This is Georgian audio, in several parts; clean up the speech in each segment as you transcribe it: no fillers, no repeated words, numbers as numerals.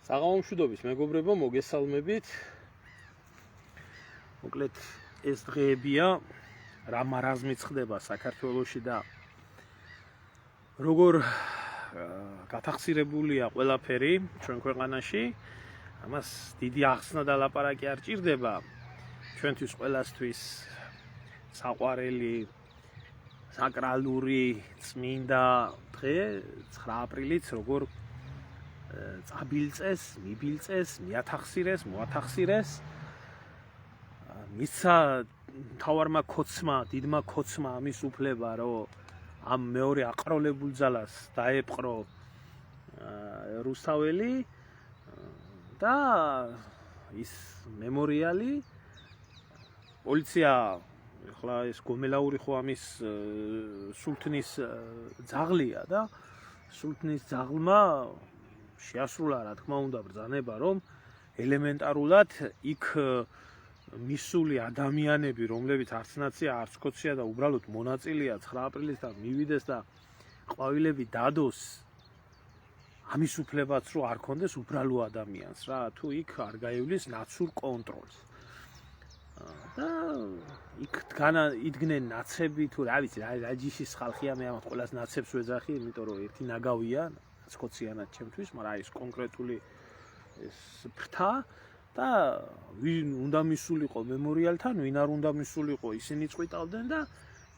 საღამომშვიდობის მეგობრებო, მოგესალმებით. მოკლედ ეს დღეებია, რა მარაზმიც ხდება საქართველოში და როგორ გათახსირებულია ყველაფერი ჩვენ ქვეყანაში. ამას დიდი ახსნა და ლაპარაკი არ ჭირდება. ჩვენთვის ყველასთვის საყვარელი საკრალური წმინდა დღე 9 აპრილიც როგორ წაბილწეს, მიბილწეს, მიათახსირეს, მოათახსირეს. მისცა მთავარმა ქოცმა, დიდმა ქოცმა ამის უფლება, რომ ამ მეორე აყროლებულ ძალას დაეპყრო რუსთაველი და ის მემორიალი პოლიცია ახლა ეს გომელაური ხო ამის სულთნის ძაღლია და სულთნის ძაღლმა შეასრულა, რა თქმა უნდა, ბრძანება, რომ ელემენტარულად იქ მისული ადამიანები, რომლებიც არც ნაცია, არც ქოცია და უბრალოდ მონაწილეა 9 აპრილისთან მივიდეს და ყვავილები დადოს, ამის უფლებაც რო არ ქონდეს უბრალო ადამიანს, რა, თუ იქ არ გაივლის ნაცურ კონტროლს. და იქ იდგნენ ნაცები, თუ რა ვიცი, რა ჯიშის ხალხია, მე ამათ ყველას ნაცებს ვეძახი, იმიტომ რომ ერთი ნაგავია სკოციანად ჩემთვის, მაგრამ ის კონკრეტული ეს ფრთა და ვინ უნდა მისულიყო მემორიალთან, ვინ არ უნდა მისულიყო, ისინი წვიტავდნენ და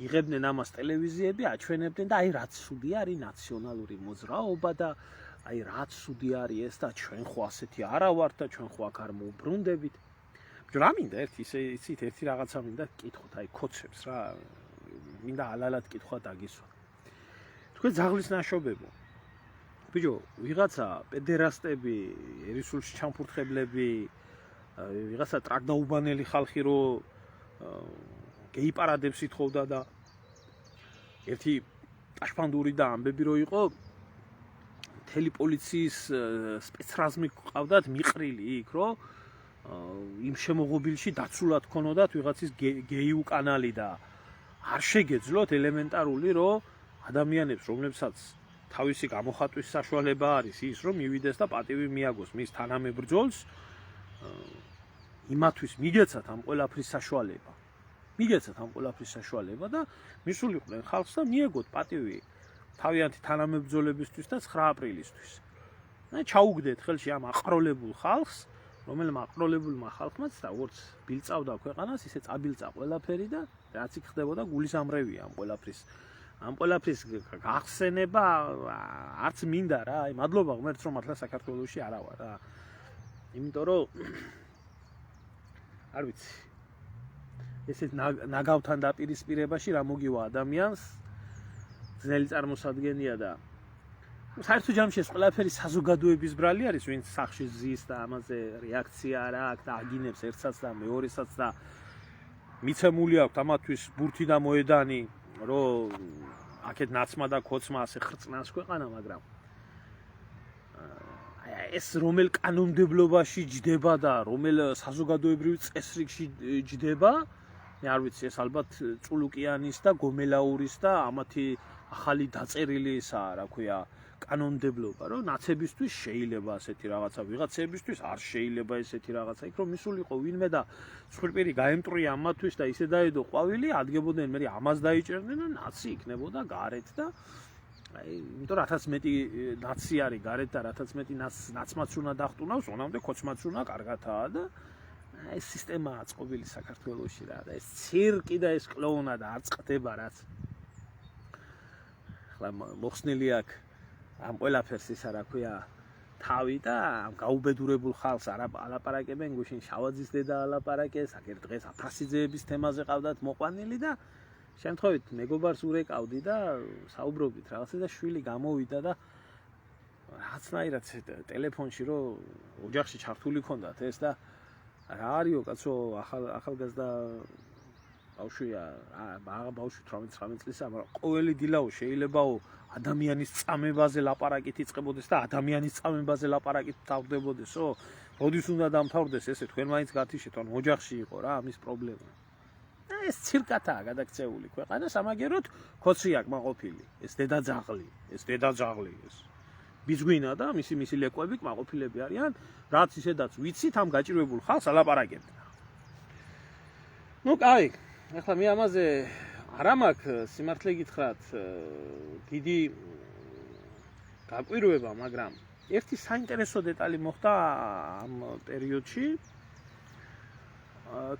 იღებდნენ ამას ტელევიზიები, აჩვენებდნენ და აი რაც სუდი არის ნაციონალური მოძრაობა და აი რაც სუდი არის ეს და ჩვენ ხო ასეთი არა ვართ და ჩვენ ხო აქ არ მოვბრუნდებით. რა მინდა იცით ერთი რაღაცა მინდა გკითხოთ, აი ქოცებს რა, მინდა ალალად კითხვა დაგისვა. თქვენ ძაღლის ნაშობებო. ბიჭო, ვიღაცა პედერასტები, ერისულში ჩამფურთხებლები, ვიღაცა ტრაკდაუბანელი ხალხი რო გეიპარადებს ითხოვდა და ერთი ტაშფანდური და ამბები რო იყო, მთელი პოლიციის სპეცრაზმი ყავდათ მიყრილი იქ, რო იმ შემოღობილში დაცულად ქონოდათ ვიღაცის გეიუ კანალი და არ შეგეძლოთ ელემენტარული, რომ ადამიანებს, რომლებსაც თავისი გამოხატვის საშუალება არის ის, რომ მივიდეს და პატივი მიაგოს მის თანამებრძოლს, იმათვის მიგეცათ ამ ყველაფრის საშუალება. მიგეცათ ამ ყველაფრის საშუალება და მისულიყვნენ ხალხს და მიაგოთ პატივი თავიანთი თანამებრძოლებისთვის და 9 აპრილისთვის. და ჩაუგდეთ ხელში ამ აყროლებულ ხალხს, რომელმა აყროლებულმა ხალხმაც როგორც ბილწავდა ქვეყანას, ისე წაბილწა ყველაფერი და რაც იქ ხდებოდა გულისამრევია ამ ყველაფრის გახსენება არც მინდა რა, აი მადლობა ღმერთს რომ მართლა საქართველოში არა ვარ რა. იმიტომ რომ არ ვიცი. ესეთ ნაგავთან დაპირისპირებაში რა მოგივა ადამიანს, ძნელი წარმოსადგენია და საერთო ჯამში ეს ყველაფერი საზოგადოების ბრალი არის, ვინც სახში ზის და ამაზე რეაქცია არ აქვს და აგინებს ერთსაც და მეორესაც და მიცემული აქვს ამათვის ბურთი და მოედანი, რომ აქეთ ნაცმა და ქოცმა ასე ხრწნას ქვეყანა, მაგრამ ეს რომელ კანონმდებლობაში ჯდება და რომელ საზოგადოებრივ წესრიგში ჯდება, მე არ ვიცი, ეს ალბათ წულუკიანის და გომელაურის და ამათი ახალი დაწერილი ესაა, რა ქვია, კანონმდებლობა, რომ ნაცებისთვის შეიძლება ასეთი რაღაცა, ვიღაცებისთვის არ შეიძლება ესეთი რაღაცა, იქ რომ მისულიყო ვინმე და ცხვირპირი გაემტრია ამათვის და ისე დაედო ყვავილი, ადგებოდნენ მე ამას დაიჭერდნენ და ნაცი იქნებოდა გარეთ და აი, იმიტომ რათაც მეტი ნაცი არის გარეთ და რათაც მეტი ნაცმაც უნდა დახტუნავს, ონამდე ქოცმაც უნდა კარგათაა და ეს სისტემაა წყობილი საქართველოში რა და ეს ცირკი და ეს კლოუნადა არ წყდება რაც. ახლა მოხსნილი აქვს ამ ყველაფერს ისა რა ქვია თავი და ამ გაუბედურებულ ხალხს ალაპარაკებენ, გუშინ შავაძის დედა ალაპარაკეს, აქ დღეს აფრასიძეების თემაზე ყავდათ მოყვანილი და შემთხვევით მეგობარს ურეკავდი და საუბრობდით რაღაცა და შვილი გამოვიდა და რაღაცნაირად ტელეფონში რომ ოჯახში ჩართული ქონდათ ეს და რა არისო კაცო ახალგაზრდა ბავშვია, ბავშვი 18-19 წლისა, მაგრამ ყოველი დილაო შეიძლებაო ადამიანის წამებაზე ლაპარაკით იწყებოდეს და ადამიანის წამებაზე ლაპარაკით თავდებოდესო? როდის უნდა დამთავრდეს ესე, თქვენ მაინც გათიშეთ, ან ოჯახში იყო რა ამის პრობლემა. და ეს ცირკათაა გადაქცეული ქვეყანა, სამაგეროდ ქოცი აქვს მაყოფილი, ეს დედა ძაღლი, ეს ბიძგვინა და მისი ლეკვები კმაყოფილები არიან, რაც ისედაც ვიცით ამ გაჭირვებულ ხალხს ალაპარაკებდნენ. ნუ კაი, ახლა მე ამაზე არ მაქვს სიმართლე გითხრათ დიდი გაკვირვება, მაგრამ ერთი საინტერესო დეტალი მოხდა ამ პერიოდში.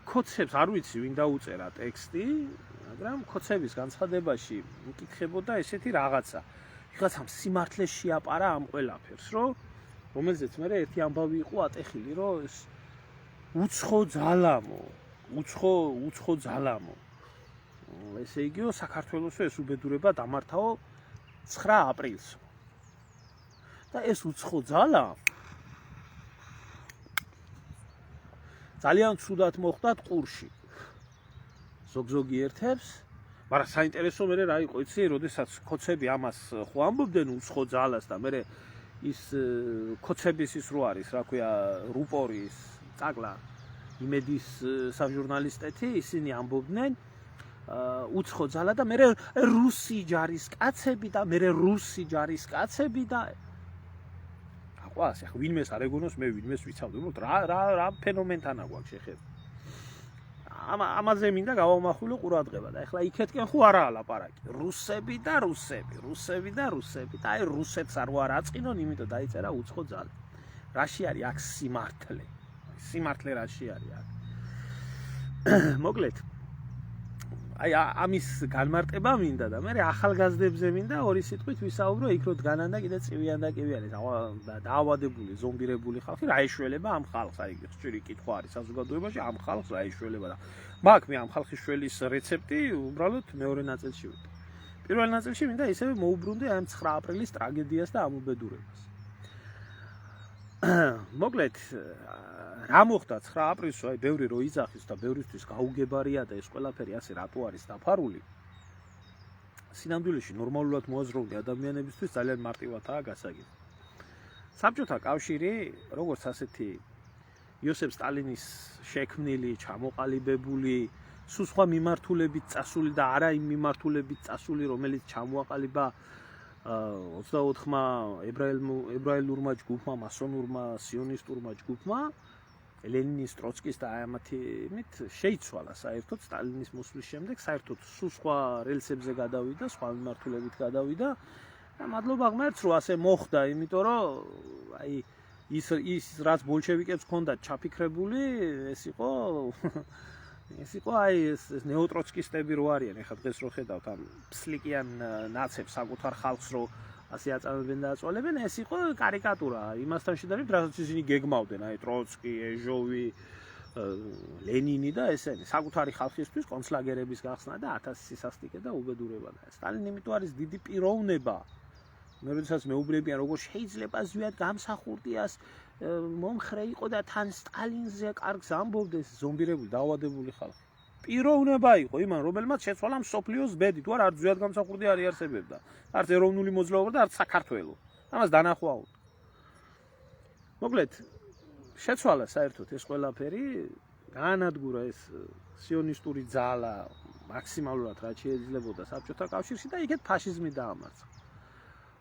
კოცებს არ ვიცი ვინ დაუწერა ტექსტი, მაგრამ კოცების განცხადებაში მკითხებოდა ესეთი რაღაცა. ვიღაცამ სიმართლე შეაპარა ამ ყველაფერს, რომელზეც მე ერთი ამბავი იყო ატეხილი, რომ ეს უცხო ძალამო. ესე იგივე საქართველოს ეს უბედურება დამართაო 9 აპრილს. და ეს უცხო ძალა ძალიან ცუდად მოხდათ ყურში. ზოგ-ზოგი ერთებს, მაგრამ საინტერესო მე რა იყო, იცი, როდესაც კოცები ამას ხო ამბობდნენ უცხო ძალას და მე ის კოცების ის რო არის, რა ქვია, რუპორის წაკლა იმედის საჟურნალისტეთი, ისინი ამბობდნენ უცხო ძალა და მე რუსი ჯარისკაცები და აყვას, ახლა ვინმეს არ ეგონოს, მე ვინმეს ვიცავდი, რა ფენომენთან აგვაქვს შეხება. ამაზე მინდა გავამახვილო ყურადღება და ახლა იქეთკენ ხო არაა ლაპარაკი. რუსები და აი რუსეთს არ ვარაწყინონ, იმიტომ დაიწერა უცხო ძალა. რაში არის აქ სიმართლე რაში არის აქ. მოკლედ აი ამის განმარტება მინდა და მე ახალგაზრდებზე მინდა ორი სიტყვით ვისაუბრო, იქ რო დგანან და კიდე წივიან და კივი არის დაავადებული, ზომბირებული ხალხი, რა ეშველება ამ ხალხს, აი ხშირი კითხვა არის საზოგადოებაში, ამ ხალხს რა ეშველება და მაქვს მე ამ ხალხის შველის რეცეპტი, უბრალოდ მეორე ნაწილში ვიტყვი. პირველ ნაწილში მინდა ისევე მოუბრუნდე ამ 9 აპრილის ტრაგედიას და ამ უბედურებას. მოკლედ რა მოხდა 9 აპრილს, აი ბევრი რო იძახის და ბევრისთვის გაუგებარია და ეს ყველაფერი ასე რატო არის დაფარული. სინამდვილეში ნორმალურად მოაზროვნე ადამიანებისთვის ძალიან მარტივადაა გასაგები. საბჭოთა კავშირი, როგორც ასეთი იოსებ სტალინის შექმნილი, ჩამოყალიბებული, სულ სხვა მიმართულებით წასული და არა იმ მიმართულებით წასული, რომელიც ჩამოაყალიბა 24-მა ებრაელურმა ჯგუფმა, მასონურმა, სიონისტურმა ჯგუფმა, ლენინის, ტროცკის და ამათით შეიცვალა საერთოდ სტალინის მოსვლის შემდეგ, საერთოდ სულ სხვა რელსებზე გადავიდა, სხვა მიმართულებით გადავიდა და მადლობა ღმერთს, რომ ასე მოხდა, იმიტომ რომ აი ის რაც ბოლშევიკებს ჰქონდათ ჩაფიქრებული, ეს იყო აი ეს ნეოტროცკისტები რო არიან, ეხლა დღეს რო ხედავთ ამ ფსლიკიან ნაცებს საკუთარ ხალხს რო ასე აწამებენ და აწვალებენ, ეს იყო კარიკატურა იმასთან შედარებით, რასაც ისინი გეგმავდნენ, აი ტროცკი, ეჟოვი, ლენინი და ესენი, საკუთარი ხალხისთვის კონცლაგერების გახსნა და 1000 სისასტიკე და უბედურება და სტალინი იმიტომ არის დიდი პიროვნება. მე როდესაც მეუბნებიან, როგორ შეიძლება ზვიად გამსახურდიას მომხრე იყო და თან სტალინზე კარგს ამბობდეს, ზომბირებული, დაავადებული ხალხი. პიროვნება იყო იმან, რომელმაც შეცვალა მსოფლიოს ბედი, თუ არ ზვიად გამსახურდი არ იარსებებდა. არც ეროვნული მოძრაობა და არც საქართველო. ამას დანახვა უნდა. მოკლედ, შეცვალა საერთოდ ეს ყველაფერი, გაანადგურა ეს სიონისტური ძალა მაქსიმალურად რაც შეიძლებოდა საბჭოთა კავშირში და იქეთ ფაშიზმი დაამარცხა.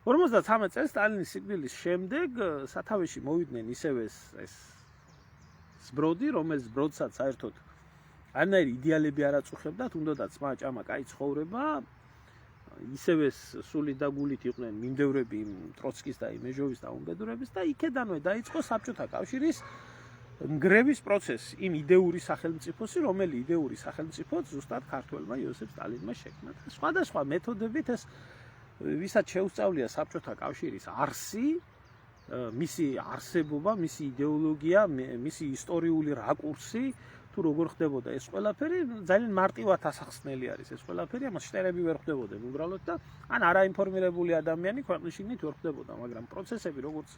53 წელს სტალინის სიკვდილის შემდეგ სათავეში მოვიდნენ ისევ ეს ზბროდი, რომელიც ზბროდსაც საერთოდ არანაირი იდეალები არ აწუხებდა, თუნდაც მაჭამა კაი ცხოვრება, ისევ ეს სულით და გულით იყვნენ მიმდევრები ტროცკის და მეჟოვის და უბედურების და იქედანვე დაიწყო საბჭოთა კავშირის ნგრევის პროცესი, იმ იდეური სახელმწიფოსი, რომელი იდეური სახელმწიფოც ზუსტად ქართველმა იოსებ სტალინმა შექმნა. სხვადასხვა მეთოდებით ეს ვისაც შეუსწავლია საბჭოთა კავშირის არსი, მისი არსებობა, მისი იდეოლოგია, მისი ისტორიული რაკურსი, თუ როგორ ხდებოდა ეს ყველაფერი, ძალიან მარტივად ასახსნელი არის ეს ყველაფერი, ამას შტერები ვერ ხდებოდნენ უბრალოდ და ან არაინფორმირებული ადამიანი ქვეყნის შიგნით ვერ ხდებოდა, მაგრამ პროცესები როგორც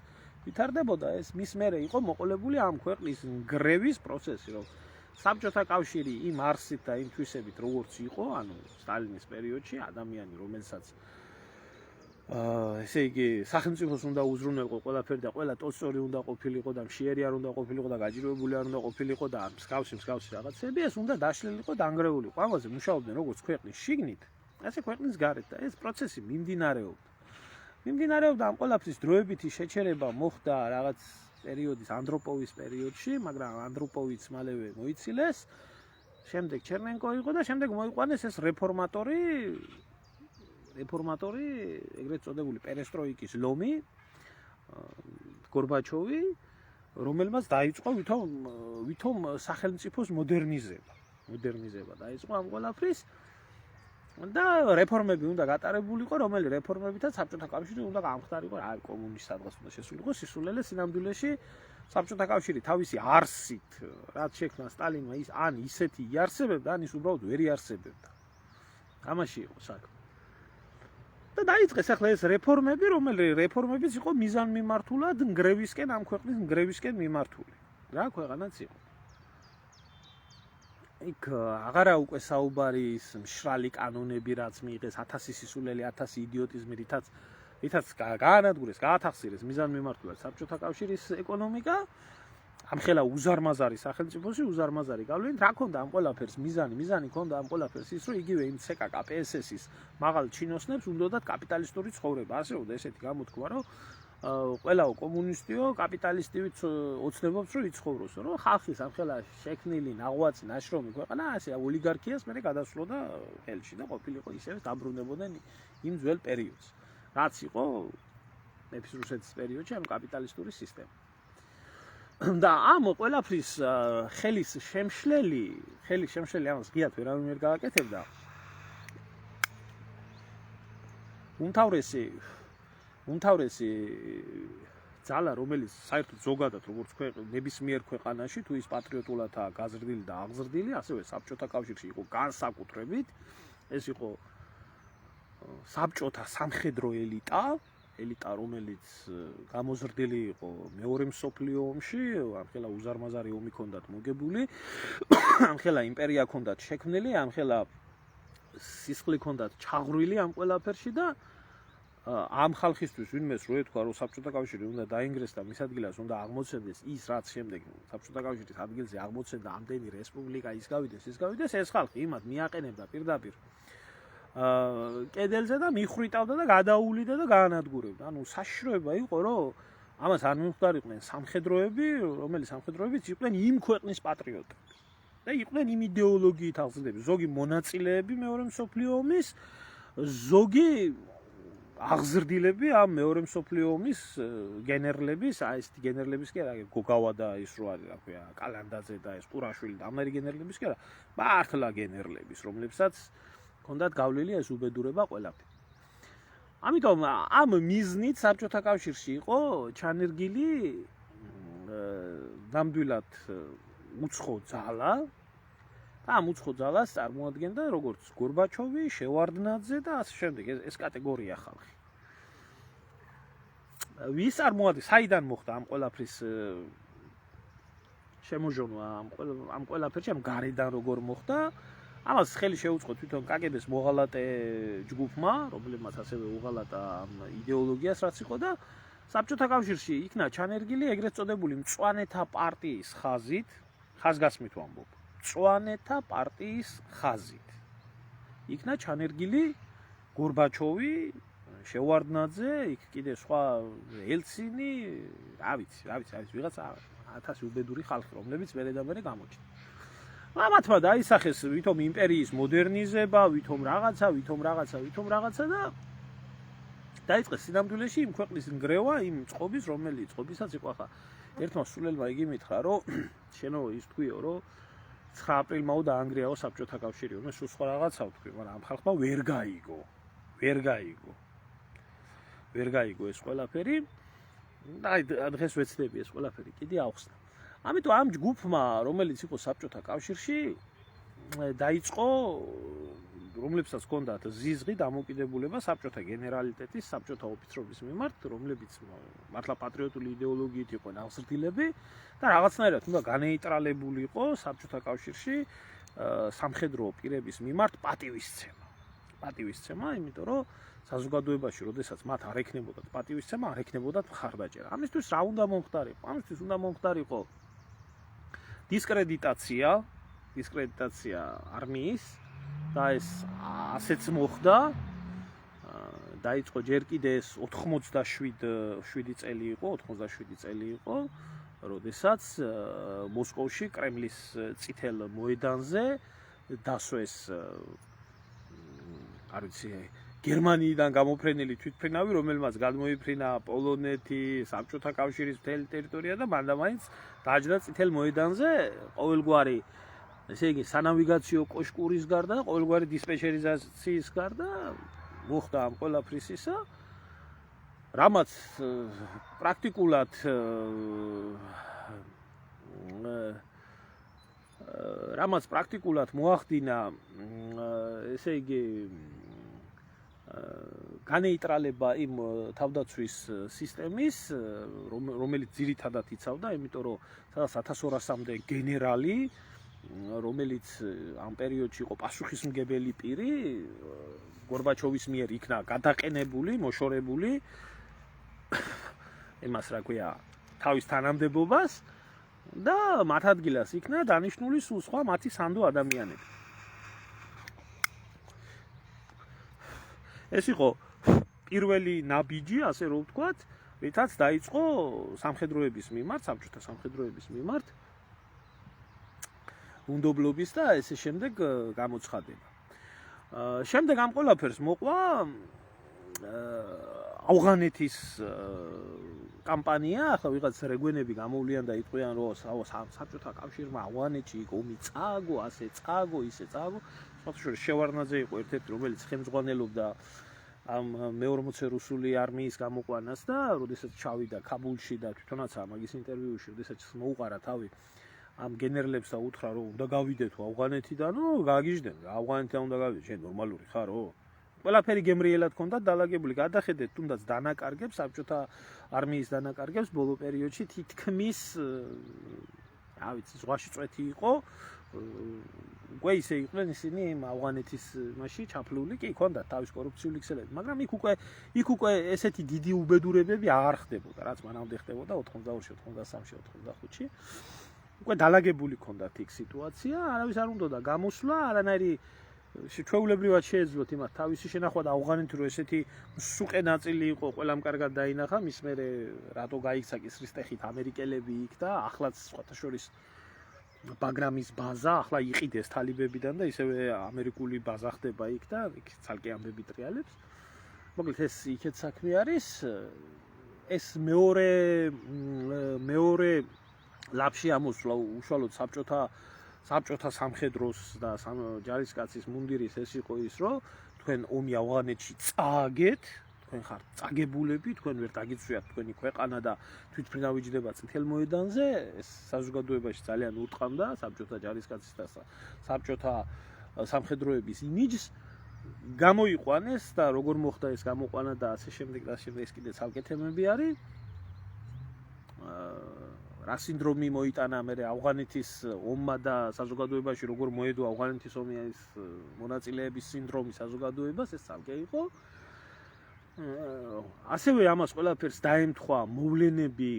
ვითარდებოდა, ეს მის მერე იყო მოყოლებული ამ ქვეყნის ნგრევის პროცესი, რომ საბჭოთა კავშირი იმ არსით და იმ თვისებით როგორც იყო, ანუ სტალინის პერიოდში ადამიანი, რომელსაც ესე იგი სახელმწიფოს უნდა უზრუნველყო ყველაფერი და ყველა ტოლსტოი უნდა ყოფილიყო და მშიერი არ უნდა ყოფილიყო და გაჯიროებული არ უნდა ყოფილიყო და მსგავსი რაღაცები, ეს უნდა დაშლილიყო, დანგრეულიყო. ამაზე მუშაობდნენ როგორც ქვეყნის შიგნით, ასე ქვეყნის გარეთ და ეს პროცესი მიმდინარეობდა. მიმდინარეობდა ამ ყველაფრის დროებითი შეჩერება მოხდა რაღაც პერიოდის ანდროპოვის პერიოდში, მაგრამ ანდროპოვიც მალევე მოიცილეს. შემდეგ ჩერნენკო იყო და შემდეგ მოიყვანეს ეს რეფორმატორი, ეგრეთ წოდებული პერესტროიკის ლომი, გორბაჩოვი, რომელმაც დაიწყო ვითომ სახელმწიფოს მოდერნიზება დაიწყო ამ ყველაფრის და რეფორმები უნდა გატარებულიყო, რომელი რეფორმებითაც საბჭოთა კავშირი უნდა გამხდარიყო, რა კომუნისტ სადღაც უნდა შესულიყო სისულელე სინამდვილეში საბჭოთა კავშირი თავისი არსით, რაც შექმნა სტალინმა ის ან ისეთი იარსებებდა, ან ის უბრალოდ ვერ იარსებებდა. ამაში იყო საქმე. და დაიწყეს ახლა ეს რეფორმები, რომელი რეფორმებიც იყო მიზანმიმართულად ნგრევისკენ, ამ ქვეყნის ნგრევისკენ მიმართული. რა ქვეყანაც იყო. იქ აღარა უკვე საუბარი ის მშრალი კანონები, რაც მიიღეს 1000 სისულელი, 1000 იდიოტიზმი, რითაც გაანადგურეს, გაათახსირეს მიზანმიმართულად საბჭოთა კავშირის ეკონომიკა. ამხელა უზარმაზარი სახელმწიფოში, უზარმაზარი გავლენით, რა ქონდა ამ ყველაფერს მიზანი ქონდა ამ ყველაფერს ის, რომ იგივე იმ CK KPSS-ის მაღალ ჩინოსნებს უნდათ კაპიტალისტური ცხოვრება. ასეულდა ესეთი გამოთქმა, რომ ყველაო კომუნისტიო, კაპიტალისტივით ოცნებობს, რომ იცხოვროს, რომ ხალხის ამხელა შექმნილი ნაღვაწი, ნაშრომი ქვეყანა, ასე ოლიგარქიას მერე გადასვლოდა ხელში და ყოფილიყო ისევე დაბრუნებოდნენ იმ ძველ პერიოდს, რაც იყო მეფის რუსეთის პერიოდში ამ კაპიტალისტური სისტემა. და ამ ყველაფრის ხელის შემშლელი ამას ღიად ვერავინ ვერ გააკეთებდა. უმთავრესი ძალა, რომელიც საერთოდ ზოგადად როგორც ნებისმიერ ქვეყანაში თუ ის პატრიოტულადაა გაზრდილი და აღზრდილი, ასევე საბჭოთა კავშირში იყო განსაკუთრებით, ეს იყო საბჭოთა სამხედრო ელიტა, რომელიც გამოზრდილი იყო მეორე მსოფლიო ომში, ამხელა უზარმაზარი ომი ჰქონდათ მოგებული, ამხელა იმპერია ჰქონდათ შექმნილი, ამხელა სისხლი ჰქონდათ ჩაღრული ამ ყველაფერში და ამ ხალხისთვის ვინმეს რო ეთქვა, რომ საბჭოთა კავშირი უნდა დაინგრეს და მის ადგილას უნდა აღმოცენდეს ის, რაც შემდეგ საბჭოთა კავშირის ადგილზე აღმოცენდა ამდენი რესპუბლიკა, ის გავიდეს, ეს ხალხი იმათ მიაყენებდა პირდაპირ კედელზე და მიხრიტავდა და გადაუვლიდა და გაანადგურებდა. ანუ საშიშროება იყო, რომ ამას არ მიმხდარიყვნენ სამხედროები, რომელიც სამხედროებიც იყვნენ იმ ქვეყნის პატრიოტები და იყვნენ იმ იდეოლოგიით აღზრდები. ზოგი მონაწილეები მეორე მსოფლიო ომის, ზოგი აღზრდილები ამ მეორე მსოფლიო ომის გენერლების, ეს გენერლების კი არა, გოგავა და ის რო არის, რა ქვია, კალანდაძე და ეს ყურაშვილი და ამერი გენერლების კი არა, მართლა გენერლების, რომლებსაც ჰქონდათ გავლილი ეს უბედურება ყველაფერი. ამიტომ ამ მიზნით საბჭოთა კავშირში იყო ჩანერგილი ნამდვილად უცხო ძალა და ამ უცხო ძალას წარმოადგენდა როგორც გორბაჩოვი, შევარდნაძე და ასე შემდეგ, ეს კატეგორია ხალხი. ვის წარმოადგენს, საიდან მოხდა ამ ყველაფრის შემოჟონა, ამ ყველაფერში, ამ გარედან როგორ მოხდა? ამას ხელი შეუწყო თვითონ კგბ-ს მოღალატე ჯგუფმა, რომლებმაც ასევე უღალატა ამ იდეოლოგიას, რაც იყო და საბჭოთა კავშირში იქნა ჩანერგილი ეგრეთ წოდებული მწვანეთა პარტიის ხაზით, ხაზგასმით ვამბობ, მწვანეთა პარტიის ხაზით. იქნა ჩანერგილი გორბაჩოვი, შევარდნაძე, იქ კიდე სხვა ელცინი, რა ვიცი, ვიღაცა 1000 უბედური ხალხი, რომლებიც მერე გამოჩნდა. ამათმა დაისახეს ვითომ იმპერიის მოდერნიზება, ვითომ რაღაცა და დაიწყეს სინამდვილეში იმ ქვეყნის ნგრევა, იმ წყობის, წყობისაც იყო ახლა ერთმა სულელმა იგი მითხრა, რომ შენო ის თქვიო, რომ 9 აპრილმაო დაანგრიაო საბჭოთა კავშირი, მე სულ სხვა რაღაცა ვთქვი, მაგრამ ამ ხალხმა ვერ გაიგო ეს ყველაფერი. და დღეს ვეცდები ეს ყველაფერი კიდე ახსნა. ამიტომ ამ ჯგუფმა, რომელიც იყო საბჭოთა კავშირში, დაიწყო, რომლებსაც ჰქონდათ ზიზღი დამოკიდებულება საბჭოთა გენერალიტეტის, საბჭოთა ოფიცრობის მიმართ, რომლებიც მართლა პატრიოტული იდეოლოგიით იყვნენ აღზრდილები და რაღაცნაირად უნდა განეიტრალებულიყო საბჭოთა კავშირში სამხედრო პირების მიმართ პატივისცემა, იმიტომ რომ საზოგადოებაში, როდესაც მათ არ ექნებოდათ პატივისცემა, არ ექნებოდათ მხარდაჭერა. ამისთვის რა უნდა მომხდარიყო? ამისთვის უნდა მომხდარიყო დისკრედიტაცია არმიის და ეს ასეც მოხდა დაიწყო ჯერ კიდე ეს 87 წელი იყო, როდესაც მოსკოვში კრემლის წითელ მოედანზე დასვეს არ ვიცი გერმანიიდან გამოფრენილი თვითმფრინავი, რომელმაც გადმოიფრინა პოლონეთი, საბჭოთა კავშირის მთელი ტერიტორია და მანდამაინც დაჯდა წითელ მოედანზე ყოველგვარი, ესე იგი, სანავიგაციო კოშკურის გარდა, ყოველგვარი დისპეჩერიზაციის გარდა მოხდა ამ ყველაფრისისა, რამაც პრაქტიკულად მოახდინა, ესე იგი, განეიტრალება იმ თავდაცვის სისტემის, რომელიც ძირითადად იცავდა, იმიტომ რომ 1200-მდე გენერალი, რომელიც ამ პერიოდში იყო პასუხისმგებელი პირი, გორბაჩოვის მიერ იქნა გადაყენებული, მოშორებული იმას რა ქვია, თავის თანამდებობას და მათ ადგილას იქნა დანიშნული სულ სხვა მათი სანდო ადამიანები. ეს იყო პირველი ნაბიჯი, ასე რომ ვთქვათ, რითაც დაიწყო სამხედროების მიმართ, საბჭოთა სამხედროების მიმართ უნდობლობის და ესე შემდეგ გამოცხადება. შემდეგ ამ ყველაფერს მოყვა ავღანეთის კამპანია, ახლა ვიღაც რეგვენები გამოვლიან და იტყვიან, რომ საბჭოთა კავშირმა ავღანეთში იქ ომი წააგო, ასე წააგო, ისე წააგო. სხვათაშორის შევარდნაძე იყო ერთ-ერთი, რომელიც ხელმძღვანელობდა ამ მე-40 რუსული არმიის გამოყვანას და როდესაც ჩავიდა ქაბულში და თვითონაც მაგის ინტერვიუში, როდესაც მოუყარა თავი ამ გენერლებს და უთხრა, რომ უნდა გავიდეთო ავღანეთიდანო, გააგიჟდნენ, ავღანეთიდან უნდა გავიდეთ, შენ ნორმალური ხარო? ყველაფერი გემრიელად ჰქონდათ დალაგებული, გადახედეთ თუნდაც დანაკარგებს, საბჭოთა არმიის დანაკარგებს ბოლო პერიოდში თითქმის, რა ვიცი, ზღვაში წვეთი იყო, უკვე ისე იყვნენ ისინი ავღანეთის მასში ჩაფლული, კი ჰქონდათ თავის კორუფციული ქსელები, მაგრამ იქ უკვე ესეთი დიდი უბედურებები აღარ ხდებოდა, რაც მანამდე ხდებოდა 82-ში, 83-ში, 85-ში. უკვე დალაგებული ჰქონდათ იქ სიტუაცია, არავის არ უნდოდა გამოსვლა, არანაირი ჩვეულებრივად შეეძლოთ იმათ თავისი შენახვა და ავღანეთი რომ ესეთი მსუყე ნაწილი იყო, ყველამ კარგად დაინახა, მის მერე რატო გაიქცა კისრის ტეხით ამერიკელები იქ და ახლაც სხვათა შორის ბაგრამის ბაზა ახლა იყიდეს თალიბებიდან და ისევე ამერიკული ბაზა ხდება იქ და იქ ცალკე ამბები ტრიალებს. მოკლედ ეს იქეთ საქმე არის. ეს მეორე ლაფში ამოსვლა უშუალოდ საბჭოთა სამხედროს და ჯარისკაცის მუნდირის ეს იყო ის, რომ თქვენ ომი ავღანეთში წააგეთ, თქვენ ხართ წაგებულები, თქვენ ვერ დაგიცვიათ თქვენი ქვეყანა და თვითმფრინავი ჯდება წითელ მოედანზე, ეს საზოგადოებაში ძალიან უტყამდა საბჭოთა ჯარისკაცის და საბჭოთა სამხედროების იმიჯს, გამოიყვანეს და როგორ მოხდა ეს გამოყვანა და ასე შემდეგ და შემდეგ ეს კიდე ცალკე თემები არის. რა სინდრომი მოიტანა მე ავღანეთის ომმა და საზოგადოებაში როგორ მოედო ავღანეთის ომის მონაწილეების სინდრომი საზოგადოებას, ეს ცალკე იყო. ასევე ამას ყველაფერს დაემთხვა მოვლენები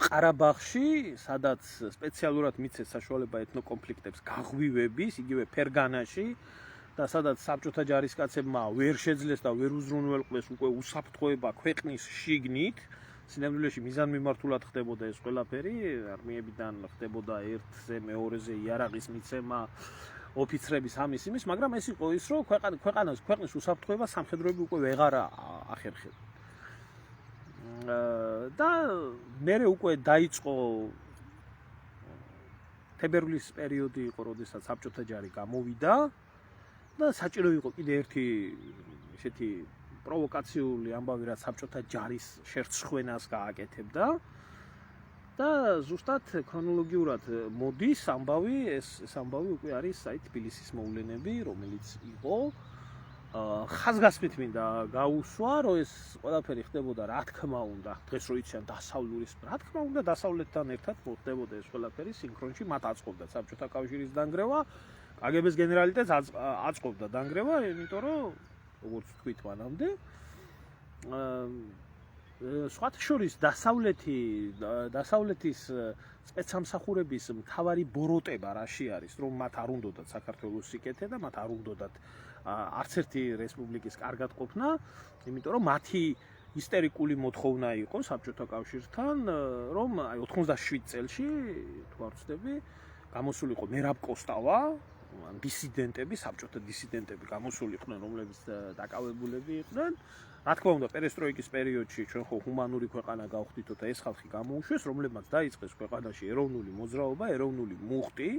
ყარაბაღში, სადაც სპეციალურად მიცეს საშუალება ეთნოკონფლიქტებს გაღვივების, იგივე ფერგანაში და სადაც საბჭოთა ჯარისკაცებმა ვერ შეძლეს და ვერ უზრუნველყვეს უკვე უსაფრთხოება ქვეყნის შიგნით. სინამდვილეში მიზანმიმართულად ხდებოდა ეს ყველაფერი, არმიებიდან ხდებოდა ერთზე, მეორეზე იარაღის მიცემა, ოფიცრების ამის იმის, მაგრამ ეს იყო ის, რომ ქვეყნის უსაფრთხოება სამხედროები უკვე ვეღარ ახერხებდა. და მერე უკვე დაიწყო თებერვლის პერიოდი იყო, როდესაც საბჭოთა ჯარი გამოვიდა და საჭირო იყო კიდე ერთი ესეთი პროვოკაციული ამბავი, რაც საბჭოთა ჯარის შერცხვენას გააკეთებდა და ზუსტად ქრონოლოგიურად მოდის ამბავი, ეს ამბავი უკვე არის თბილისის მოვლენები, რომელიც იყო ხაზგასმით მინდა გაუსვა, რომ ეს ყველაფერი ხდებოდა, რა თქმა უნდა, დღეს რო იციან დასავლურის, რა თქმა უნდა, დასავლეთთან ერთად მოხდებოდა ეს ყველაფერი სინქრონში, მათ აწყობდა საბჭოთა კავშირის დანგრევა, კგბ-ს გენერალიტეტს აწყობდა დანგრევა, იმიტომ რომ როგორც თქვით მანამდე, სხვათა შორის დასავლეთის სპეცსამსახურების მთავარი ბოროტება რაში არის, რომ მათ არ უნდათ საქართველოს სიკეთე და მათ არ უნდათ არც ერთი რესპუბლიკის კარგად ყოფნა, იმიტომ რომ მათი ისტერიკული მოთხოვნა იყო საბჭოთა კავშირთან, რომ აი 97 წელში, თუ არ ვცდები, გამოსულიყო მერაბ კოსტავა, დისიდენტები, საბჭოთა დისიდენტები გამოსულიყვნენ, რომლებიც დაკავებულები იყვნენ. რა თქმა უნდა, პერესტროიკის პერიოდში ჩვენ ხო ჰუმანური ქვეყანა გავხდითო და ეს ხალხი გამოუშვეს, რომლებმაც დაიწყეს ქვეყანაში ეროვნული მოძრაობა, ეროვნული მუხტი,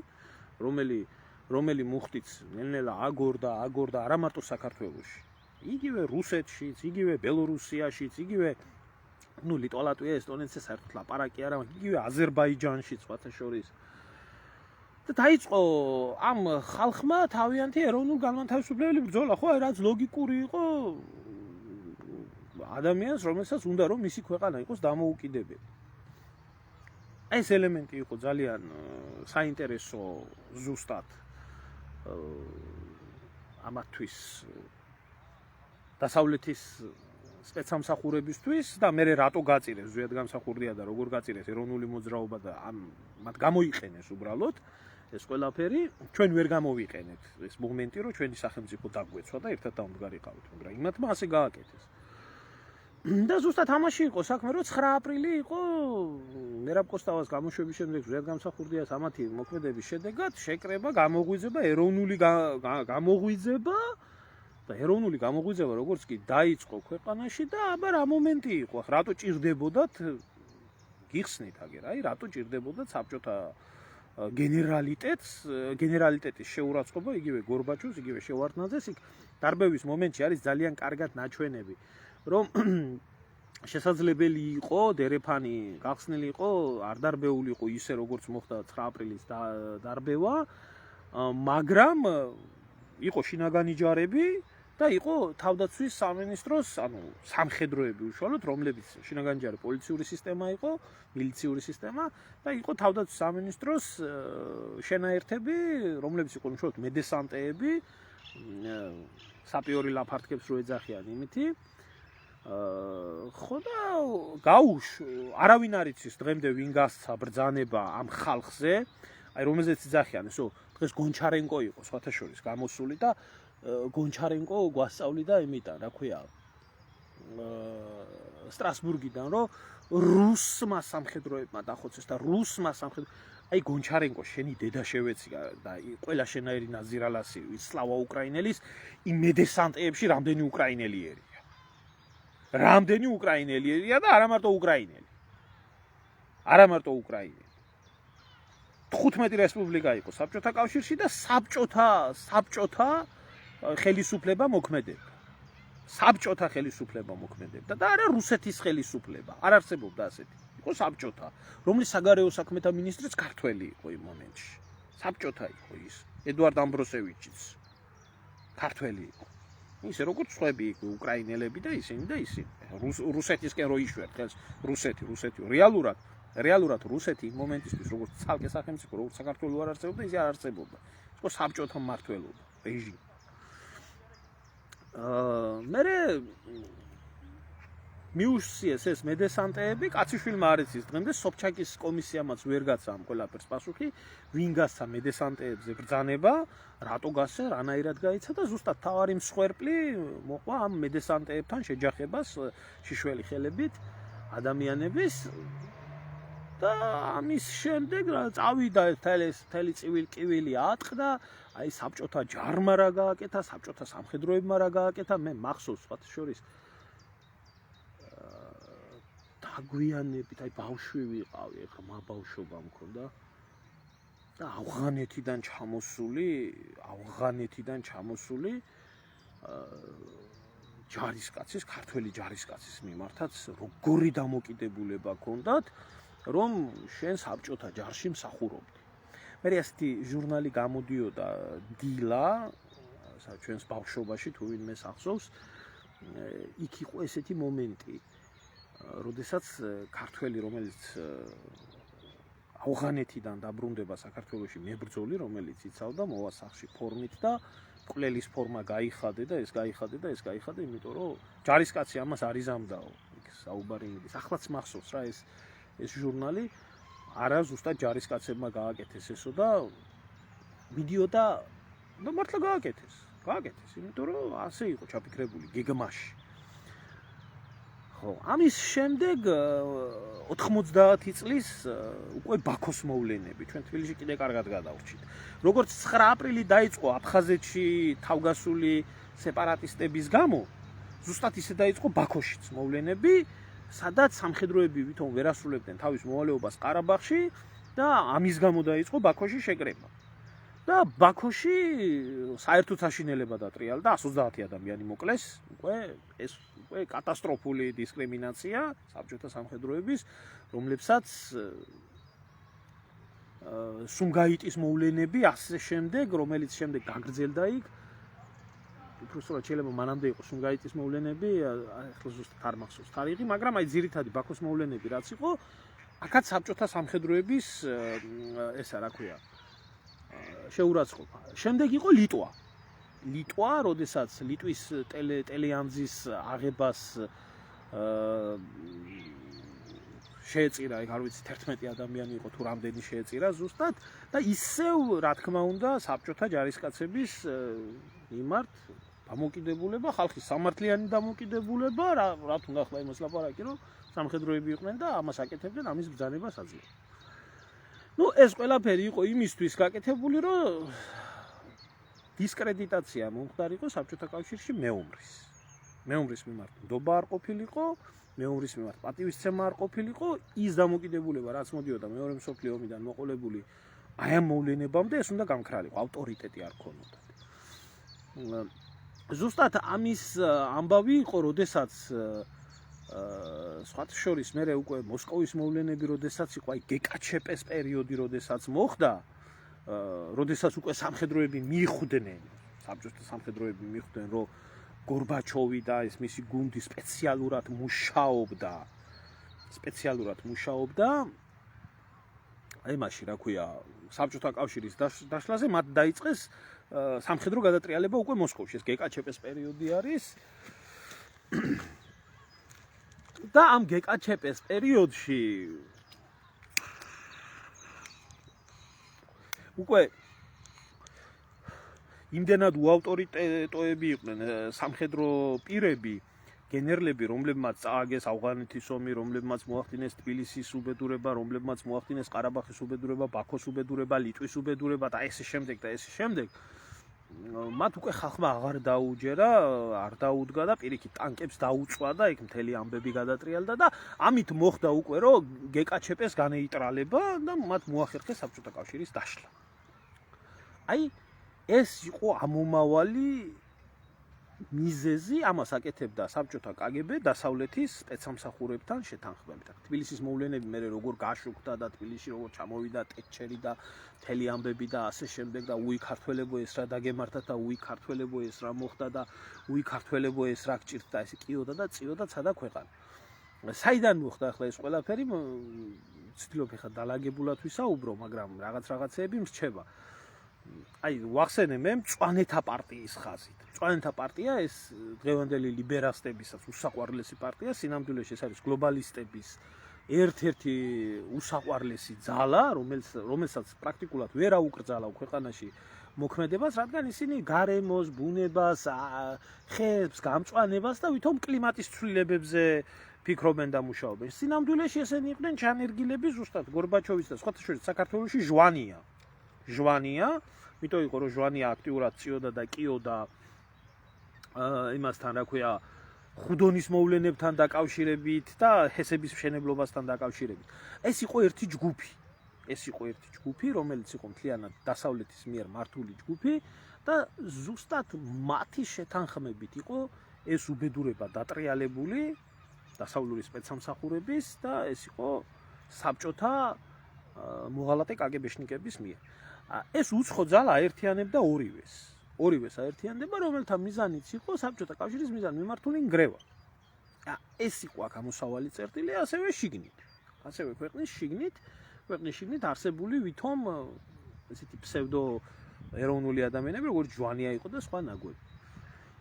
რომელი მუხტიც ნელ-ნელა აგორდა არა მარტო საქართველოში. იგივე რუსეთშიც, იგივე ბელორუსიაშიც, იგივე ლიტვა, ლატვია, ესტონეთზე საერთოდ ლაპარაკი არა, იგივე აზერბაიჯანშიც სხვათა შორის. და დაიწყო ამ ხალხმა თავიანთი ეროვნულ განმათავისუფლებელი ბრძოლა, ხო, რაც ლოგიკური იყო ადამიანს, რომელსაც უნდა რომ მისი ქვეყანა იყოს დამოუკიდებელი. ეს ელემენტი იყო ძალიან საინტერესო ზუსტად ამათთვის დასავლეთის სპეცსამსახურებისთვის და მე რატო გაწირეს ზვიადგამსახურდია და როგორ გაწირეს ეროვნული მოძრაობა და მათ გამოიყენეს უბრალოდ ეს ყველაფერი ჩვენ ვერ გამოვიყენეთ ეს მომენტი რომ ჩვენი სახელმწიფო დაგვეცვა და ერთად დავმდგარიყავით, მაგრამ იმათმა ასე გააკეთეს. და ზუსტად ამაში იყო საქმე, რომ 9 აპრილი იყო მერაბ კოსტავას გამოშვების შემდეგ ზვიადგამსახურდიას ამათი მოქმედების შედეგად შეკრება, გამოღვიძება, ეროვნული გამოღვიძება და ეროვნული გამოღვიძება როგორც კი დაიწყო ქვეყანაში და აბა რა მომენტი იყო, რატო ჭირდებოდათ გიხსნით აგერ, აი რატო ჭირდებოდათ საბჭოთა გენერალიტეტის შეურაცხყოფა, იგივე გორბაჩოვს, იგივე შევარდნაძეს, იქ დარბევის მომენტში არის ძალიან კარგად ნაჩვენები, რომ შესაძლებელი იყო დერეფანი გახსნილი იყო, არ დარბეულიყო ისე როგორც მოხდა 9 აპრილის დარბევა, მაგრამ იყო შინაგანი ჯარები და იყო თავდაცვის სამინისტროს, ანუ სამხედროები უშუალოდ, რომლებიც შინაგანი ჯარი პოლიციური სისტემა იყო, მილიციური სისტემა და იყო თავდაცვის სამინისტროს შენაერთები, რომლებიც იყო უშუალოდ მედესანტეები, საპიორი ლაფარტკებს რო ეძახიან იმითი. ხო და არავინ არ იცის დღემდე ვინ გასცა ბრძანება ამ ხალხზე, აი რომელზეც იძახიან, ესო დღეს გონჩარენკო იყო სხვათა შორის გამოსული და გონჩარენკო გვასწავლიდა იმიდან, რა ქვია, სტრასბურგიდან, რომ რუსმა სამხედროებმა დახოცეს და რუსმა აი გონჩარენკო შენი დედა შევეცი და ყველა შენაერი ნაზირალასი სლავა უკრაინელის იმ მედესანტეებში რამდენი უკრაინელიერია. რამდენი უკრაინელიერია და არა მარტო უკრაინელი. 15 რესპუბლიკა იყო საბჭოთა კავშირში და საბჭოთა ხელისუფლება მოქმედებდა. საბჭოთა ხელისუფლება მოქმედებდა და არა რუსეთის ხელისუფლება. არ არსებობდა ასეთი. იყო საბჭოთა, რომლის საგარეო საქმეთა მინისტრიც ქართველი იყო იმ მომენტში. საბჭოთა იყო ის, ედუარდ ამბროსევიჩიც ქართველი იყო. ისე როგორც სხვები უკრაინელები და ისინი და ისინი. რუსეთისკენ რო იშვიათ ხელს რუსეთი რეალურად რუსეთი იმ მომენტისთვის როგორც ცალკე სახელმწიფო, როგორც საქართველო არ არსებობდა, ისე არ არსებობდა. იყო საბჭოთა მმართველობა, რეჟიმი. მერე მიუშციეს ეს მედესანტეები, კაციშვილმა არ იცის დღემდე სოფჩაკის კომისიამაც ვერ გაცა ამ ყველაფერს პასუხი, ვინ გასცა მედესანტეებზე ბრძანება, რატო გასცა, რანაირად გაიცა და ზუსტად თავარი მსხვერპლი მოყვა ამ მედესანტეებთან შეჯახებას შიშველი ხელებით ადამიანების და ამის შემდეგ წავიდა მთელი წივილ-კივილი ატყდა, აი საბჭოთა ჯარმა რა გააკეთა, საბჭოთა სამხედროებმა რა გააკეთა, მე მახსოვს სხვათა შორის დაგვიანებით, აი ბავშვი ვიყავი, ეხლა მაბავშვობა მქონდა და ავღანეთიდან ჩამოსული ჯარისკაცის, ქართველი ჯარისკაცის მიმართაც როგორი დამოკიდებულება ჰქონდათ, რომ შენ საბჭოთა ჯარში მსახურობდი. მე ასეთი ჟურნალი გამოდიოდა დილა, ჩვენს ბავშვობაში, თუ ვინმე ახსოვს, იქ იყო ესეთი მომენტი, როდესაც ქართველი, რომელიც ავღანეთიდან დაბრუნდება საქართველოში მებრძოლი, რომელიც იცავდა, მოვა სახლში ფორმით და კვლელის ფორმა გაიხადე და ეს გაიხადე, იმიტომ რომ ჯარისკაცი ამას არ იზამდაო. საუბარი მიდის. ახლაც მახსოვს რა ეს ჟურნალი არა ზუსტად ჯარისკაცებმა გააკეთეს ესო და მიდიოდა და მართლა გააკეთეს, იმიტომ რომ ასე იყო ჩაფიქრებული გეგმაში. ხო, ამის შემდეგ 90 წლის უკვე ბაქოს მოვლენები, ჩვენ თბილისში კიდე კარგად გადავრჩით. როგორც 9 აპრილი დაიწყო აფხაზეთში თავგასული სეპარატისტების გამო, ზუსტად ისე დაიწყო ბაქოშიც მოვლენები, სადაც სამხედროები ვითომ ვერ ასრულებდნენ თავის მოვალეობას ყარაბაღში და ამის გამო დაიწყო ბაქოში შეკრება. და ბაქოში საერთო საშინელება დატრიალდა 130 ადამიანი მოკლეს, ეს კატასტროფული დისკრიმინაცია საბჭოთა სამხედროების, რომლებსაც სუმგაიტის მოვლენები ასე შემდეგ, რომელიც შემდეგ გაგრძელდა იქ. უბრალოდ შეიძლება მანამდე იყო სუმგაიტის მოვლენები, ახლა ზუსტად არ მახსოვს თარიღი, მაგრამ აი ძირითადი ბაქოს მოვლენები რაც იყო, აქაც საბჭოთა სამხედროების ესა რა ქვია, შეურაცხყოფა. შემდეგ იყო ლიტვა, როდესაც ლიტვის ტელეამზის აღებას შეეწირა, არ ვიცი 11 ადამიანი იყო თუ რამდენი შეეწირა ზუსტად და ისევ რა თქმა უნდა საბჭოთა ჯარისკაცების მიმართ დამოკიდებულება, ხალხის სამართლიანი დამოკიდებულება, რა თქმა უნდა ახლა იმას ლაპარაკი რომ სამხედროები იყვნენ და ამას აკეთებდნენ, ამის ბრძანებას აძლევდნენ. ეს ყველაფერი იყო იმისთვის გაკეთებული, რომ დისკრედიტაცია მომხდარიყო საბჭოთა კავშირში მეომრის მიმართ ნდობა არ ყოფილიყო, მეომრის მიმართ პატივისცემა არ ყოფილიყო, ის დამოკიდებულება რაც მოდიოდა მეორე მსოფლიო ომიდან მოყოლებული აი ამ მოვლენებამდე ეს უნდა გამქრალიყო, ავტორიტეტი არ ქონოდათ. ზუსტად ამის ამბავი იყო, როდესაც სხვათა შორის მერე უკვე მოსკოვის მოვლენები, როდესაც იყო აი გეკაჩეპეს პერიოდი, როდესაც მოხდა, როდესაც უკვე სამხედროები მიხვდნენ, საბჭოთა სამხედროები მიხვდნენ, რომ გორბაჩოვი და ეს მისი გუნდი სპეციალურად მუშაობდა, აი მაშინ რა ქვია, საბჭოთა კავშირის დაშლაზე მათ დაიწყეს სამხედრო გადატრიალება უკვე მოსკოვში, ეს გეკაჩეპეს პერიოდი არის. და ამ გეკაჩეპეს პერიოდში უკვე იმდენად უავტორიტეტოები იყვნენ სამხედრო პირები, გენერლები, რომლებმაც წააგეს ავღანეთის ომი, რომლებმაც მოახდინეს თბილისის უბედურება, რომლებმაც მოახდინეს ყარაბაღის უბედურება, ბაქოს უბედურება, ლიტვის უბედურება და ესე შემდეგ. მათ უკვე ხალხმა აღარ დაუჯერა, არ დაუდგა და პირიქით ტანკებს დაუწვა და იქ მთელი ამბები გადატრიალდა და ამით მოხდა უკვე რომ გეკაჩეპეს განეიტრალება და მათ მოახერხეს საბჭოთა კავშირის დაშლა. აი ეს იყო ამომავალი მიზეზი, ამას აკეთებდა საბჭოთა კგბ დასავლეთის სპეცსამსახურებთან შეთანხმებით. თბილისის მოვლენები მე როგორ გაშუქდა და თბილისში როგორ ჩამოვიდა ტეჩერი და მთელი ამბები და ასე შემდეგ და უიქართველებო ეს რა დაგემართათ და უიქართველებო ეს რა მოხდა და უიქართველებო ეს რა გჭირდა, ესე კიოდა და წიოდა ცადა ქვეყანა. საიდან მოხდა ახლა ეს ყველაფერი? ვცდილობ ახლა დალაგებულად ვისაუბრო, მაგრამ რაღაცეები მრჩება. აი ვახსენე მე მწვანეთა პარტიის ხაზით. მწვანეთა პარტია ეს დღევანდელი ლიბერასტებისაც უსაყვარლესი პარტია, სინამდვილეში ეს არის გლობალისტების ერთ-ერთი უსაყვარლესი ძალა, რომელსაც პრაქტიკულად ვერ აუკრძალა ქვეყანაში მოქმედებას, რადგან ისინი გარემოს, ბუნებას, ხეებს, გამწვანებას და ვითომ კლიმატის ცვლილებებზე ფიქრობენ და მუშაობენ. სინამდვილეში ესენი იყვნენ ჩანერგილები ზუსტად გორბაჩოვის და სხვათა შორის საქართველოში ჟვანია, იმიტომ იყო რომ ჟვანია აქტიურად წიოდა და კიოდა იმასთან რა ქვია ხუდონის მოვლენებთან დაკავშირებით და ჰესების მშენებლობასთან დაკავშირებით. ეს იყო ერთი ჯგუფი, რომელიც იყო მთლიანად დასავლეთის მიერ მართული ჯგუფი და ზუსტად მათი შეთანხმებით იყო ეს უბედურება დატრიალებული დასავლური სპეცსამსახურების და ეს იყო საბჭოთა მოღალატე კგბ-შნიკების მიერ. ეს უცხო ძალა აერთიანებდა ორივეს აერთიანდება, რომელთა მიზანიც იყო საბჭოთა კავშირის მიზან მიმართული ნგრევა. ეს იყო აქ ამოსავალი წერტილი, ასევე შიგნით. ასევე ქვეყნის შიგნით არსებული ვითომ ესეთი ფსევდო ეროვნული ადამიანები, როგორც ჟვანია იყო და სხვა ნაგვები.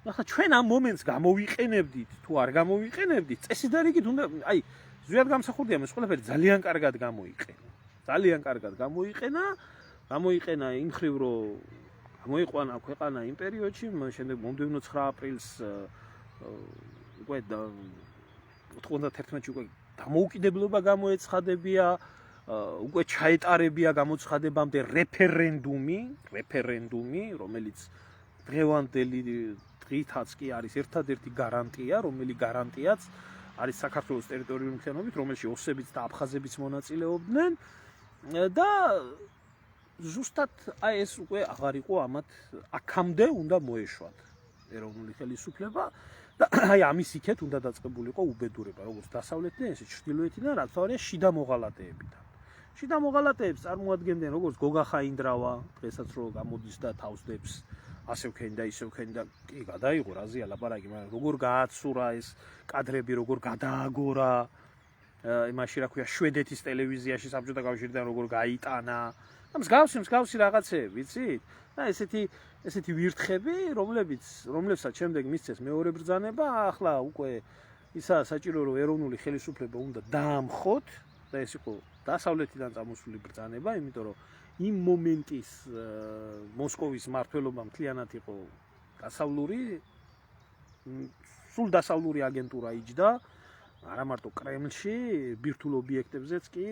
ახლა ჩვენ ამ მომენტს გამოვიყენებდით თუ არ გამოვიყენებდით, წესით და რიგით უნდა აი ზუსტად გამსახურდია ეს ყველაფერი ძალიან კარგად გამოიყენა. ძალიან კარგად გამოიყენა იმ ხრივ რომ გამოიყვანა ქვეყანა იმ პერიოდში, შემდეგ მომდევნო 9 აპრილს უკვე 91-ში უკვე დამოუკიდებლობა გამოეცხადებია, უკვე ჩაეტარებია გამოცხადებამდე რეფერენდუმი, რომელიც დღევანდელი დღითაც კი არის ერთადერთი გარანტია, რომელიც გარანტიაც არის საქართველოს ტერიტორიული მთლიანობით, რომელშიც ოსებიც და აფხაზებიც მონაწილეობდნენ და ზუსტად აი ეს უკვე აღარ იყო ამათ აქამდე უნდა მოეშვათ ეროვნული ხელისუფლება და აი ამის იქეთ უნდა დაწყებულიყო უბედურება, როგორც დასავლეთიდან, ესე ჩრდილოეთიდან, რაც თავია შიდა მოღალატეებიდან. შიდა მოღალატეებს წარმოადგენდნენ როგორც გოგა ხაინდრავა, დღესაც რო გამოდის და თავს დებს, ასე ვქენი და ისე ვქენი და კი გადაიღო რაზეა ლაპარაკი, მაგრამ როგორ გააცურა ეს კადრები, როგორ გადააგორა, იმაში რა ქვია, შვედეთის ტელევიზიაში საბჭოთა კავშირიდან როგორ გაიტანა. მსგავსი რაღაცეები, იცით? და ესეთი ვირთხები, რომლებსაც შემდეგ მისცეს მეორე ბრძანება, ახლა უკვე ისა საჭირო რომ ეროვნული ხელისუფლება უნდა დაამხოთ და ეს იყო დასავლეთიდან წამოსული ბრძანება, იმიტომ რომ იმ მომენტის მოსკოვის მმართველობა მთლიანად იყო სულ დასავლური აგენტურა იჯდა, არა მარტო კრემლში, ბირთვულ ობიექტებზეც კი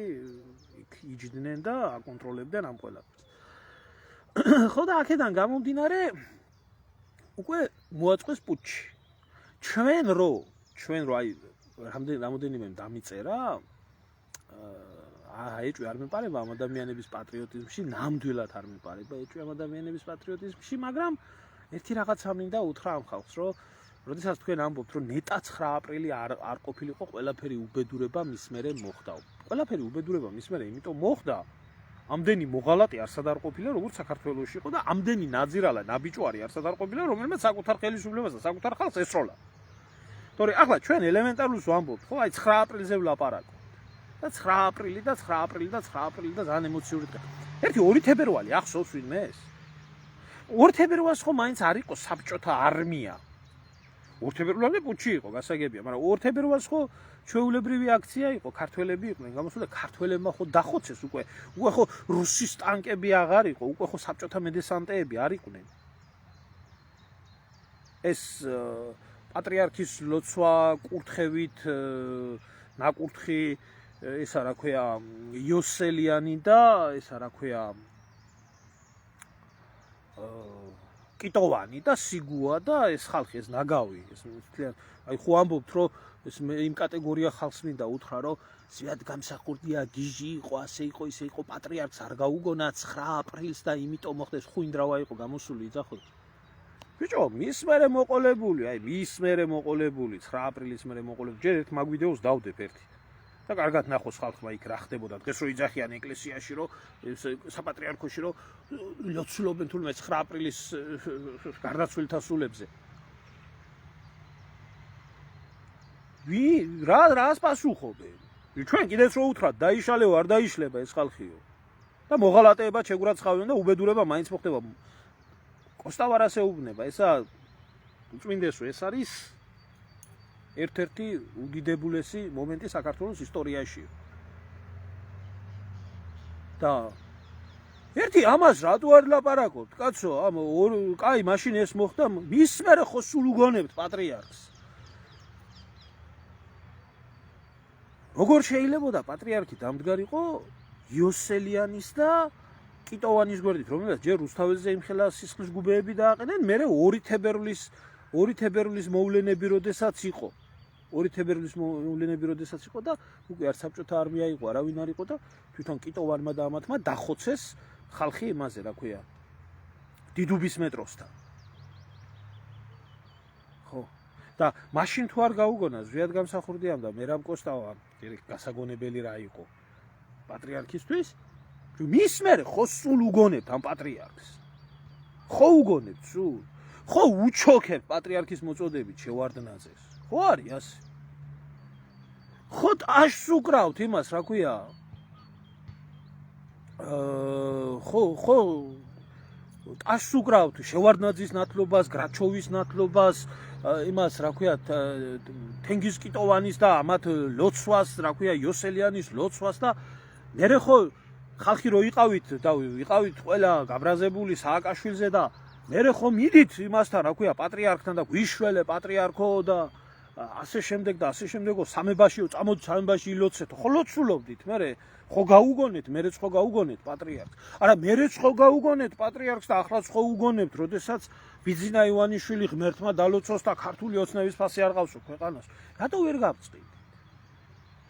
იჯდნენ და აკონტროლებდნენ ამ ყველაფერს. ხო და აქედან გამომდინარე უკვე მოაწყვეს პუტჩი. ჩვენ რო აი რამოდენიმე დამიწერა ეჭვი არ მეპარება ამ ადამიანების პატრიოტიზმში, ნამდვილად არ მეპარება ეჭვი ამ ადამიანების პატრიოტიზმში, მაგრამ ერთი რაღაცა მინდა უთხრა ამ ხალხს, რომ როდესაც თქვენ ამბობთ, რომ ნეტა 9 აპრილი არ ყოფილიყო, ყველაფერი უბედურება მის მერე მოხდა. ყველაფერი უბედურება მის მერე იმიტომ მოხდა, ამდენი მოღალატე არსად არ ყოფილა, როგორც საქართველოში იყო და ამდენი ნაძირალა, ნაბიჯვარი არსად არ ყოფილა, რომელმაც საკუთარ ხელისუფლებას და საკუთარ ხალხს ესროლა. თორე ახლა ჩვენ ელემენტარულს ვამბობთ, ხო, აი 9 აპრილზე ვლაპარაკობთ. და 9 აპრილი და ძალიან ემოციური დღე. ერთი 2 თებერვალი ახსოვს ვინმე ეს? 2 თებერვალს ხო მაინც არ იყო საბჭოთა არმია. 2 თებერვალზე პუტჩი იყო, გასაგებია, მაგრამ 2 თებერვალს ხო ჩვეულებრივი აქცია იყო, ქართველები იყვნენ, გამოსულა ქართველებმა ხო დახოცეს უკვე ხო რუსის ტანკები აღარ იყო, უკვე ხო საბჭოთა მედესანტეები არ იყვნენ. ეს პატრიარქის ლოცვა კურთხევით ნაკურთხი ესა რა ქვია იოსელიანი და ესა რა ქვია კიტოვანი და სიგუა და ეს ხალხი ეს ნაგავი ეს მთლიან აი ხო ამბობთ რომ ეს იმ კატეგორია ხალხს მინდა უთხრა რომ ზიად გამსახურდია გიჟი იყო ასე იყო ისე იყო პატრიარქს არ გაუგონა 9 აპრილს და იმიტომ მოხდა ეს ხუინდრავა იყო გამოსული იძახოთ ბიჭო მის მერე მოყოლებული 9 აპრილის მერე მოყოლებული ჯერ ერთ მაგვიდეოს დავდებ ერთი და კარგად ნახოს ხალხმა იქ რა ხდებოდა დღეს რო იძახიან ეკლესიაში რომ საპატრიარქოში რომ ლოცულობენ თულმე 9 აპრილის გარდაცვლილთა სულებზე რას პასუხობენ ჩვენ კიდეც რო უთხრათ დაიშალეო არ დაიშლება ეს ხალხიო და მოღალატეება შეგურაცხავენ და უბედურება მაინც მოხდება კოსტავარას ეუბნება ესა უწმინდესო ეს არის ერთ-ერთი უდიდებულესი მომენტი საქართველოს ისტორიაში. და ერთი ამას რატო არ ლაპარაკობთ, კაცო, კაი, მაშინ ეს მოხდა, მის მერე ხო სულ უგონებთ პატრიარქს. როგორ შეიძლებოდა პატრიარქი დამდგარიყო იოსელიანის და კიტოვანის გვერდით, რომელსაც ჯერ რუსთაველზე იმხელა სისხლის გუბეები დააყენեն, მერე 2 თებერვლის მოვლენები როდესაც იყო. 2 თებერვლის მოვლენები როდესაც იყო და უკვე არ საბჭოთა არმია იყო, არავინ არ იყო და თვითონ კიტოვანმა და ამათმა დახოცეს ხალხი იმაზე, რა ქვია, დიდუბის მეტროსთან. ხო. და მაშინ თუ არ გაუგონა ზვიად გამსახურდიამ და მერაბ კოსტავამ, გასაგონებელი რა იყო პატრიარქისთვის, მის მერე ხო სულ უგონებთ ამ პატრიარქს. ხო უგონებთ სულ. ხო უჩოქებთ პატრიარქის მოწოდებით შევარდნაძეს. ხო არის ასე. ხო ტაშს უკრავთ იმას, რა ქვია. ხო ტაშს უკრავთ შევარდნაძის ნათლობას, გრაჩოვის ნათლობას, იმას რა ქვია თენგიზ კიტოვანის და ამათ ლოცვას, რა ქვია იოსელიანის ლოცვას და მერე ხო ხალხი რო იყავით და ვიყავით ყველა გაბრაზებული სააკაშვილზე და მერე ხო მიდით იმასთან რა ქვია პატრიარქთან და გვიშველე პატრიარქო და ასე შემდეგ და ასე შემდეგო სამებაშიო წამოდი სამებაში ილოცეთო ხო ლოცულობდით მერე ხო გაუგონეთ მერეც ხო გაუგონეთ პატრიარქს არა მერეც ხო გაუგონეთ პატრიარქს და ახლაც ხო უგონებთ როდესაც ბიძინა ივანიშვილი ღმერთმა დალოცოს და ქართული ოცნების ფასი არ ყავსო ქვეყანას რატო ვერ გავწყდით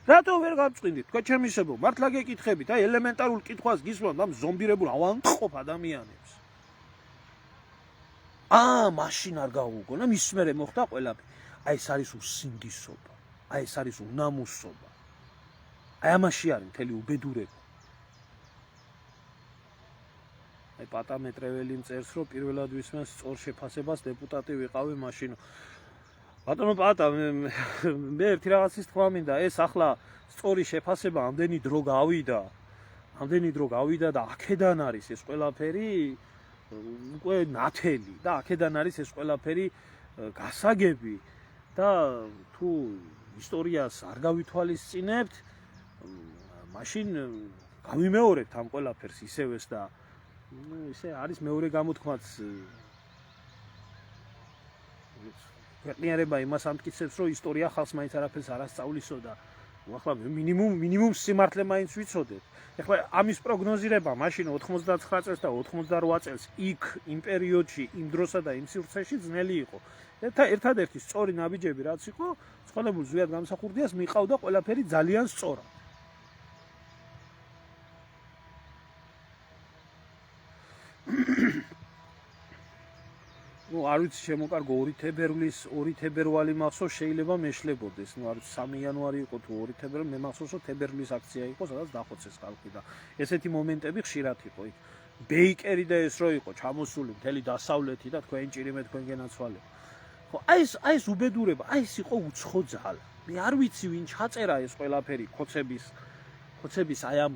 რატო ვერ გავწყდით თქვენ ჩემისებო მართლა გეკითხებით აი ელემენტარულ კითხვას გისმენთ ამ ზომბირებულ ავანტყოფ ადამიანებს მაშინ არ გაუგონა მის მერე მოხდა ყველაფერი აი ეს არის უსინდისობა აი ეს არის უნამუსობა აი ამაში არის მთელი უბედურება აი პატამეტრეველი მწერს რომ პირველად ვისმენს სწორ შეფასებას დეპუტატი ვიყავი მაშინ ბატონო პატა მე ერთი რაღაცის თქვა მინდა ეს ახლა სწორი შეფასება ამდენი დრო გავიდა და აქედან არის ეს ყველაფერი უკვე ნათელი და აქედან არის ეს ყველაფერი გასაგები და თუ ისტორიას არ გავითვალისწინებთ მაშინ გავიმეორებთ ამ ყველაფერს ისევეს და ისე არის მეორე გამოთქმაც ქვეყნიერება იმას ამტკიცებს რომ ისტორია ხალხს მაინც არაფერს არ ასწავლისო და ახლა მინიმუმ სიმართლე მაინც ვიცოდეთ ეხლა ამის პროგნოზირება მაშინ 99 წელს და 88 წელს იქ იმ პერიოდში იმ დროსა და იმ სივრცეში ძნელი იყო ერთადერთი სწორი ნაბიჯები რაც იყო წყოლებულ ზვიად გამსახურდიას მიყავდა ყველაფერი ძალიან სწორად არ ვიცი შემოკარგო 2 თებერვალი მახსოვს შეიძლება მეშლებოდეს არ ვიცი 3 იანვარი იყო თუ 2 თებერვალი მე მახსოვს რომ თებერვლის აქცია იყო სადაც დახოცეს ხალხი და ესეთი მომენტები ხშირად იყო იქ ბეიკერი და ეს რო იყო ჩამოსული მთელი დასავლეთი და თქვენ ჭირიმე თქვენ გენაცვალე ხო აი ეს უბედურება აი ეს იყო უცხო ძალა მე არ ვიცი ვინ ჩაწერა ეს ყველაფერი ხოცების აი ამ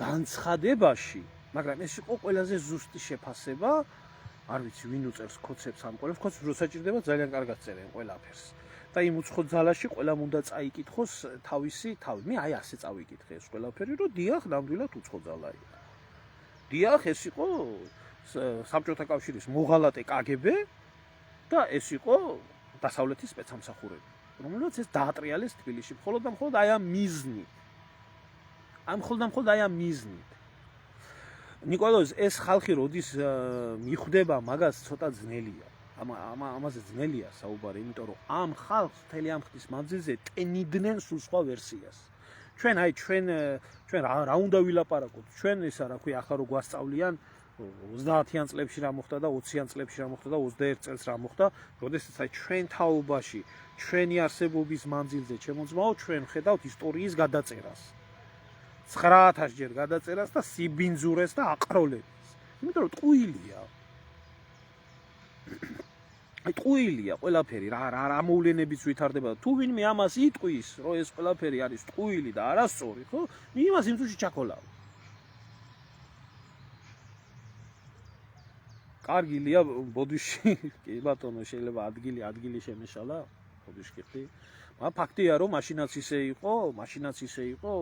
განცხადებაში მაგრამ ეს იყო ყველაზე ზუსტი შეფასება არ ვიცი ვინ უწევს ხოცებს ამ ყველაფერს ხოცებს რო საჭირდება ძალიან კარგად წერენ ყველაფერს და იმ უცხო ძალაში ყველამ უნდა წაიკითხოს თავისი თავი მე აი ასე წავიკითხე ეს ყველაფერი რომ დიახ ნამდვილად უცხო ძალა იყო დიახ ეს იყო საბჭოთა კავშირის მოღალატე KGB და ეს იყო დასავლეთის სპეცსამსახურები რომელსაც ეს დაატრიალეს თბილისში მხოლოდ და მხოლოდ აი ამ მიზნით ნიკოლოზ ეს ხალხი როდის მიხვდება მაგას ცოტა ძნელია ამაზე ძნელია საუბარი იმიტომ რომ ამ ხალხს მთელი ამ ხნის მანძილზე ტენიდნენ სულ სხვა ვერსიას ჩვენ რა უნდა ვილაპარაკოთ ჩვენ ისა რა ქვია ახლა რო გვასწავლიან 30-იან წლებში რა მოხდა და 20-იან წლებში რა მოხდა და 21 წელს რა მოხდა როდესაც აი ჩვენ თაობაში ჩვენი არსებობის მანძილზე ჩემო ძმაო ჩვენ ხედავთ ისტორიის გადაწერას 9000 ჯერ გადაწერას და სიბინძურეს და აყროლებს. იმიტომ რომ ტყუილია ყველაფერი რა მოვლენებიც ვითარდება. თუ ვინმე ამას იტყვის, რომ ეს ყველაფერი არის ტყუილი და არასწორი, ხო? იმას იმ წუთში ჩაქოლავ. კარგილია ბოდიში, კი ბატონო, შეიძლება ადგილი შემეშალა, ბოდიში ხი. მაგრამ ფაქტია რომ მაშინაც ისე იყო,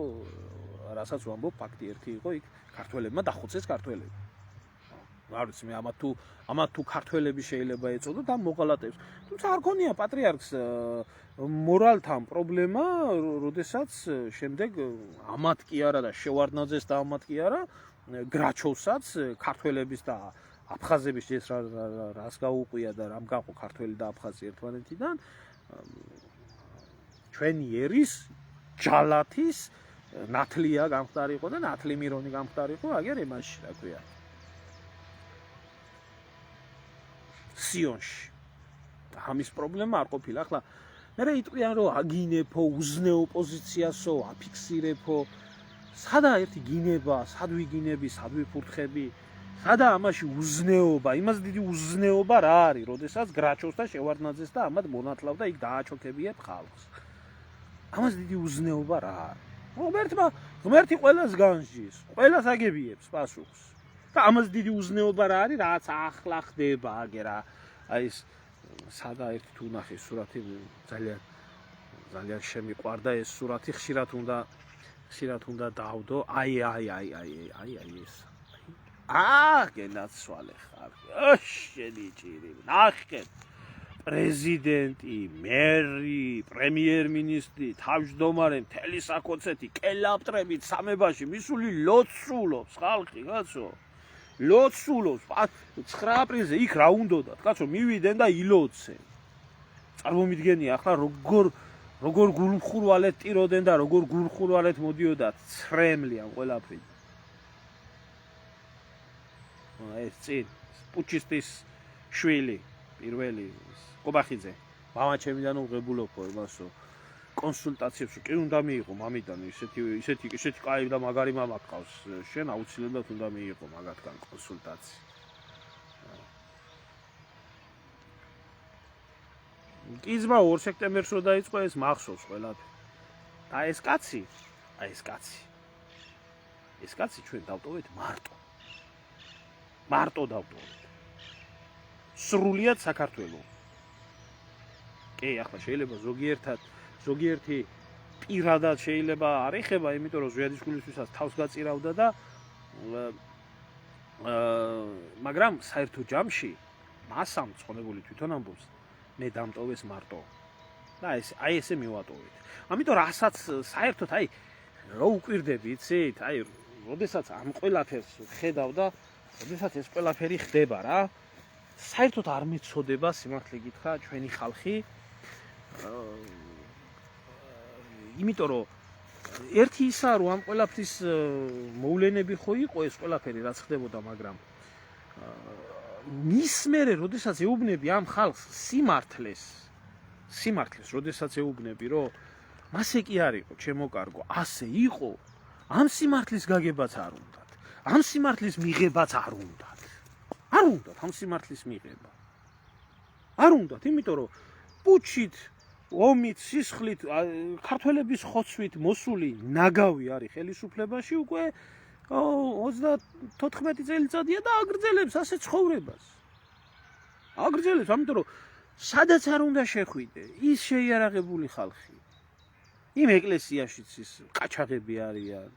რასაც ვამბობ, ფაქტი ერთი იყო, იქ ქართველებმა დახოცეს ქართველები. არ ვიცი მე ამათ თუ ქართველები შეიძლება ეწოდოთ ამ მოღალატებს. თუმცა არ ქონია პატრიარქს მორალთან პრობლემა, როდესაც შემდეგ ამათ კი არა და შევარდნაძეს და ამათ კი არა, გრაჩოვსაც ქართველების და აფხაზების ეს რას გაუყვია და რამ გაყო ქართველი და აფხაზი ერთმანეთიდან ჩვენი ერის ჯალათის ნათლია გამხდარიყო და ნათლი მირონი გამხდარიყო აგერ იმაში რა ქვია სიონში და ამის პრობლემა არ ყოფილა ახლა მე იტყვიან რომ აგინეფო უზნეო პოზიციასო აფიქსირებო სადა ერთი გინება სად ვიგინები სად ვიფურთხები სადა ამაში უზნეობა იმას დიდი უზნეობა რა არის როდესაც გრაჩოვს და შევარდნაძეს და ამათ მონათლავ და იქ დააჩოქებიათ ხალხს ამას დიდი უზნეობა რა არის ღმერთი ყველას განსჯის ყველას აგებიებს პასუხს და და ამას დიდი უზნეობა რა არის, რაც ახლა ხდება აგერ აი ეს სადა ერთი თუ ნახე სურათი ძალიან შემიყვარდა ეს სურათი ხშირად უნდა დავდო აი ეს გენაცვალე ხარ შენი ჭირი ნახე პრეზიდენტი მერი პრემიერ-მინისტრი თავმჯდომარე მთელი საკონცერტი კელაპტრებით სამებაში მისული ლოცულობს ხალხი კაცო ლოცულობს 9 აპრილზე იქ რა უნდათ კაცო მივიდნენ და ილოცენ წარმომიდგენია ახლა როგორ გულმხურვალეთ ტიროდნენ და როგორ გულმხურვალეთ მოდიოდათ ცრემლიან ყველაფერი ეს წინ პუჩისტის შვილი პირველი კობახიძე მამაჩემიდან უღებულობო იმასო კონსულტაციებს კი უნდა მიიღო მამიდან ისეთი კაი და მაგარი მამა გყავს შენ აუცილებლად უნდა მიიღო მაგათგან კონსულტაცია კიზმა 2 სექტემბერს რო დაიწყო ეს მახსოვს ყველაფერი და ეს კაცი ჩვენ დავტოვეთ მარტო დავტოვეთ სრულიად საქართველოს კი ახლა შეიძლება ზოგიერთი პირადად შეიძლება არ ეხება იმიტომ რომ ზვიადისკულისთვისაც თავს გაწირავდა და მაგრამ საერთო ჯამში მასამ წონებული თვითონ ამბობს მე დამტოვეს მარტო და აი ესე მივატოვეთ ამიტომ რასაც საერთოდ აი რო უკვირდები იცით აი როდესაც ამ ყველაფერს ხედავ და როდესაც ეს ყველაფერი ხდება რა საერთოდ არ მეცოდება სიმართლე გითხრა ჩვენი ხალხი იმიტომ რომ ერთი ისა რომ ამ ყველაფრის მოვლენები ხო იყო ეს ყველაფერი რაც ხდებოდა მაგრამ მის მერე როდესაც ეუბნები ამ ხალხს სიმართლეს როდესაც ეუბნები რომ მასე კი არ იყო ჩემო კარგო ასე იყო ამ სიმართლის გაგებაც არ უნდათ ამ სიმართლის მიღებაც არ უნდათ ამ სიმართლის მიღება არ უნდათ იმიტომ რომ პუჩით ომით სისხლით ქართველების ხოცვით მოსული ნაგავი არის ხელისუფლებაში უკვე 34 წელიწადია და აგრძელებს ასე ცხოვრებას აგრძელებს ამიტომ რომ სადაც არ უნდა შეხვიდე ის შეიარაღებული ხალხი იმ ეკლესიაშიც ის ყაჩაღები არიან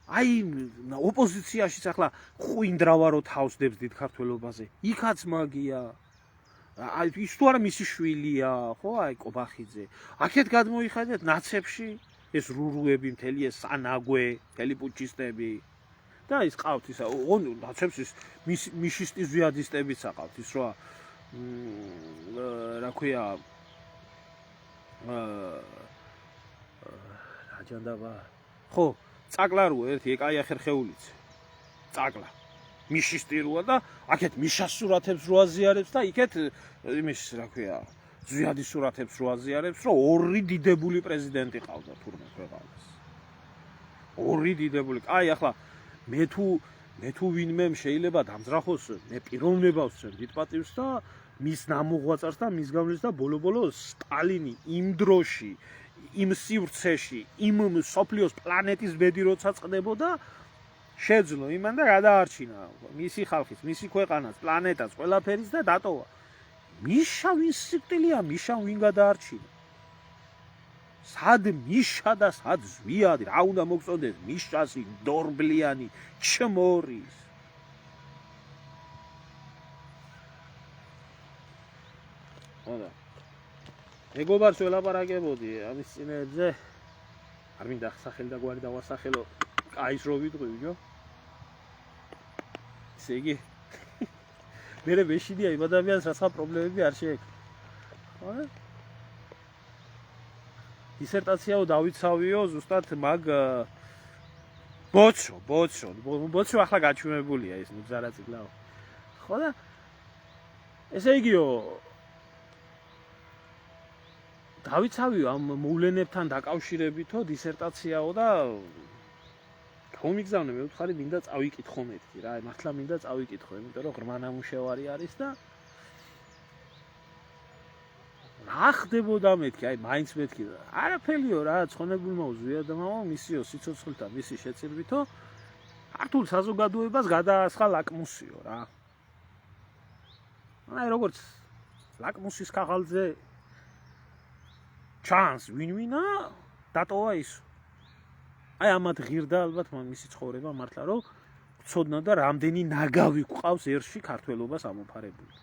აი ოპოზიციაშიც ახლა ხვინდრავა რო თავს დებს დიდ ქართველობაზე იქაც მაგია აი ის თუ არა მისი შვილია ხო აი კობახიძე აქეთ გადმოიხადეთ ნაცებში ეს რურუები მთელი ეს სანაგვე მთელი პუჩისტები და ის ყავთ ისა ნაცებს ის მიშისტი ზვიადისტებიც აყავთ ის რა რა ქვია რაჯანდაბა ხო წაკლა რო ერთი ეკაია ხერხეულიც წაკლა მიშისტი როა და აქეთ მიშას სურათებს რო აზიარებს და იქეთ იმის რა ქვია ზვიადის სურათებს რო აზიარებს რომ ორი დიდებული პრეზიდენტი ყავდა თურმე ქვეყანას ორი დიდებული აი ახლა მე თუ ვინმე შეიძლება დამძრახოს მე პიროვნებას ვცემ დიდ პატივს და მის ნამოღვაწარს და მის გავლენას და ბოლო სტალინი იმ დროში იმ სივრცეში იმ სოფლიოს პლანეტის ბედი როცა წყდებოდა შეძლო იმან და გადაარჩინა მისი ხალხის მისი ქვეყანას პლანეტას ყველაფერის და დატოვა მიშა ვინ სიკვდილია მიშა ვინ გადაარჩინა სად მიშა და სად ზვიადი რა უნდა მოგწონდეს მიშასი დორბლიანი ჩმორის ხოდა მეგობარს ველაპარაკებოდი ამის წინებზე არ მინდა სახელი და გვარი დავასახელო კაის რო ვიტყვიო ესე იგი მე მეშინია იმ ადამიანს რაცა პრობლემები არ შეექმნა ხო დისერტაციაო დავიცავიო ზუსტად მაგ ბოჩო ახლა გაჩვენებულია ეს მუზარა წიგლაო ხო და ესე იგიო დავიცავიო ამ მოვლენებთან დაკავშირებითო დისერტაციაო და გამიგზავნე მე ვთხარი მინდა წავიკითხო მეთქი რა მართლა მინდა წავიკითხო იმიტომ რომ ღრმა ნამუშევარი არის და რა ხდებოდა მეთქი, აი მაინც მეთქი. არაფერიო რა, ცხონებულმა უზვია და მამა მისიო სიცოცხლეთა მისი შეწირვითო ქართულ საზოგადოებას გადაასხა ლაკმუსიო რა. აი როგორც ლაკმუსის ქაღალდზე ჩანს ვინ-ვინა დატოვა ის. აი ამათ ღირდა ალბათ მისი ცხოვრება მართლა რომ ცოდნა და რამდენი ნაგავი გვყავს ერში ქართველობას ამოფარებული.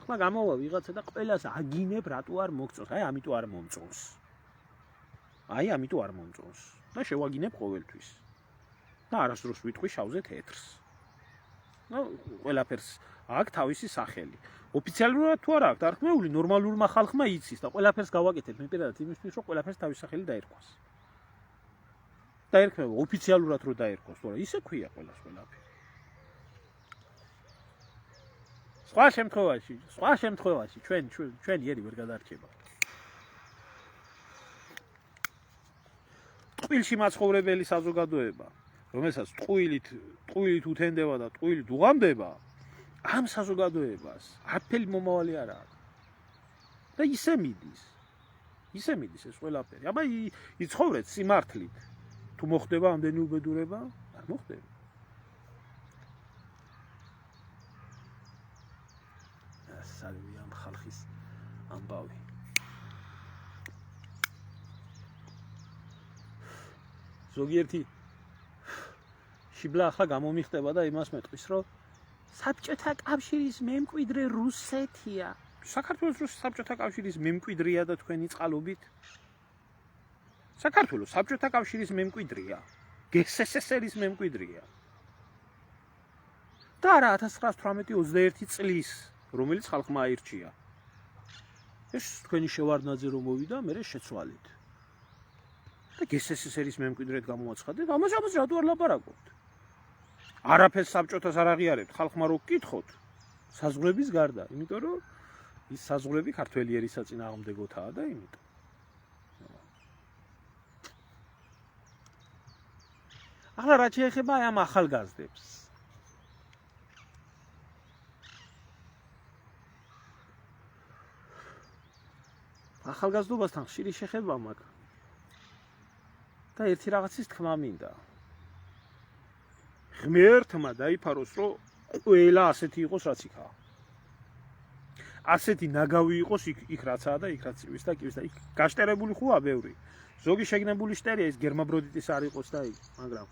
ახლა გამოვა ვიღაცა და ყველას აგინებ რატო არ მოგწონს. აი ამიტომ არ მომწონს. აი ამიტომ არ მომწონს. და შევაგინებ ყოველთვის. და არასდროს ვიტყვი შავზე თეთრს. ნუ ყველაფერს აქვს თავისი სახელი. ოფიციალურად თუ არ აქვს დარქმეული, ნორმალურმა ხალხმა იცის და ყველაფერს გავაკეთებ მე პირადად იმისთვის, რომ ყველაფერს თავის სახელი დაერქვას. დაერქვა ოფიციალურად რო დაერქვას, თორე ისე ქვია ყველას ყველაფერი. სხვა შემთხვევაში ჩვენი ერი ვერ გადარჩება. ტყუილში მაცხოვრებელი საზოგადოება, რომელსაც ტყუილით უთენდება და ტყუილით უღამდება, ამ საზოგადოებას არაფერი მომავალი არ აქვს. და ისე მიდის ეს ყველაფერი. აბა იცხოვრეთ სიმართლით. თუ მოხდება ამდენი უბედურება, არ მოხდება. სალვი ამ ხალხის ამბავი. ზოგიერთი შიბლა ახლა გამომიხდება და იმას მეტყვის, რომ საბჭოთა კავშირის მემკვიდრე რუსეთია. საქართველოს საბჭოთა კავშირის მემკვიდრეა და თქვენი წყალობით საქართველოს საბჭოთა კავშირის მემკვიდრეა, გსსსრის მემკვიდრეა. და არა 1918-21 წლის, რომელიც ხალხმა აირჩია. ეს თქვენი შევარდნაძე რომ მოვიდა, მე შეცვალეთ. და გსსსრის მემკვიდრედ გამოაცხადეთ, ამას რატო არ ლაპარაკობთ? არაფერს საბჭოთას არ აღიარებთ, ხალხმა რო გკითხოთ, საზღვრების გარდა, იმიტომ რომ ის საზღვრები ქართველი ერის საწინააღმდეგოთაა და იმიტომ. ახლა რა შეეხება ამ ახალგაზრდებს? ახალგაზრდობასთან ხშირი შეხება მაქვს და ერთი რაღაცის თქმა მინდა. ღმერთმა დაიფაროს, რომ ყველა ასეთი იყოს, რაც იქაა. ასეთი ნაგავი იყოს იქ რაცაა და იქ რაც ივის და კივის და იქ გაშტერებული ხუა ბევრი. ზოგი შეგნებული შტერია, ის გერმაბროდიტის არ იყოს და იქ, მაგრამ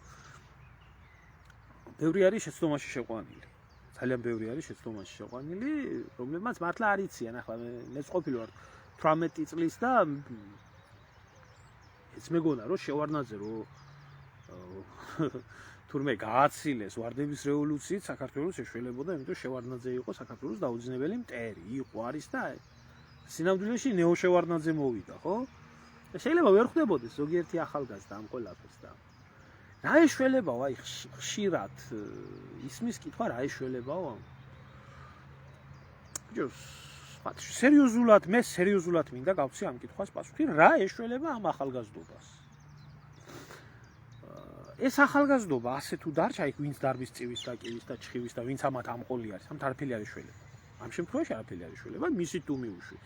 ბევრი არის შეცდომაში შეყვანილი. ძალიან ბევრი არის შეცდომაში შეყვანილი, რომლებმაც მართლა არ იციან. ახლა მეც ყოფილი ვარ 18 წლის და ეს მეგონა რომ შევარდნაძე რომ თურმე გააცილეს ვარდების რევოლუციით საქართველოს ეშველებოდა, იმიტომ შევარდნაძე იყო საქართველოს დაუძინებელი მტერი, იყო არის და სინამდვილეში ნეო შევარდნაძე მოვიდა, ხო? შეიძლება ვერ ხვდებოდეს ზოგიერთი ახალგაზრდა ამ ყველაფერს და რა ეშველებაო, აი ხშირად ისმის კითხვა რა ეშველებაო? სერიოზულად მინდა გავცი ამ კითხვას პასუხი, რა ეშველება ამ ახალგაზრდობას? ეს ახალგაზრდობა ასე თუ დარჩა, იქ ვინც დარბის წივის და კივის და ჩხივის და ვინც ამათ ამყოლი არის, ამთ არაფერი არ ეშველება. ამ შემთხვევაში არაფერი არ ეშველება, მისით თუ მიუშვი.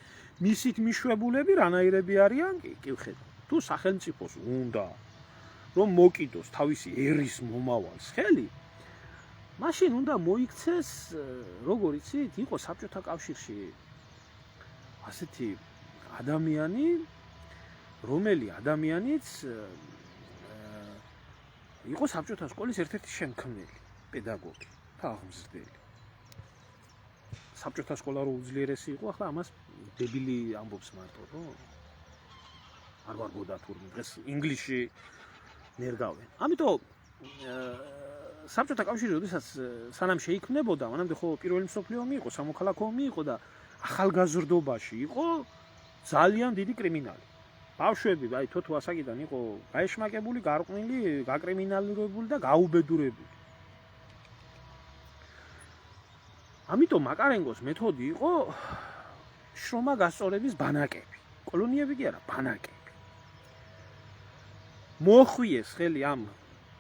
მისით მიშვებულები რანაირები არიან, კი ვხედავ. თუ სახელმწიფოს უნდა რომ მოკიდოს თავისი ერის მომავალს ხელი, მაშინ უნდა მოიქცეს, როგორ იცით, იყო საბჭოთა კავშირში ასეთი ადამიანი, რომელი ადამიანიც იყო საბჭოთა სკოლის ერთ-ერთი შემქმნელი, პედაგოგი და აღმზრდელი. საბჭოთა სკოლა რო უძლიერესი იყო, ახლა ამას დებილი ამბობს მარტო, რომ არ ვარგოდა თურმე დღეს ინგლისში ნერგავენ. ამიტომ საბჭოთა კავშირი როდესაც სანამ შეიქმნებოდა, მანამდე ხო პირველი მსოფლიო ომი იყო, სამოქალაქო ომი იყო და ახალგაზრდობაში იყო ძალიან დიდი კრიმინალი. ბავშვები, აი თოთო ასაკიდან იყო გაეშმაკებული, გარყვნილი, გაკრიმინალურებული და გაუბედურებული. ამიტომ მაკარენკოს მეთოდი იყო შრომა გასწორების ბანაკები. კოლონიები კი არა, ბანაკები. მოხვიეს ხელი ამ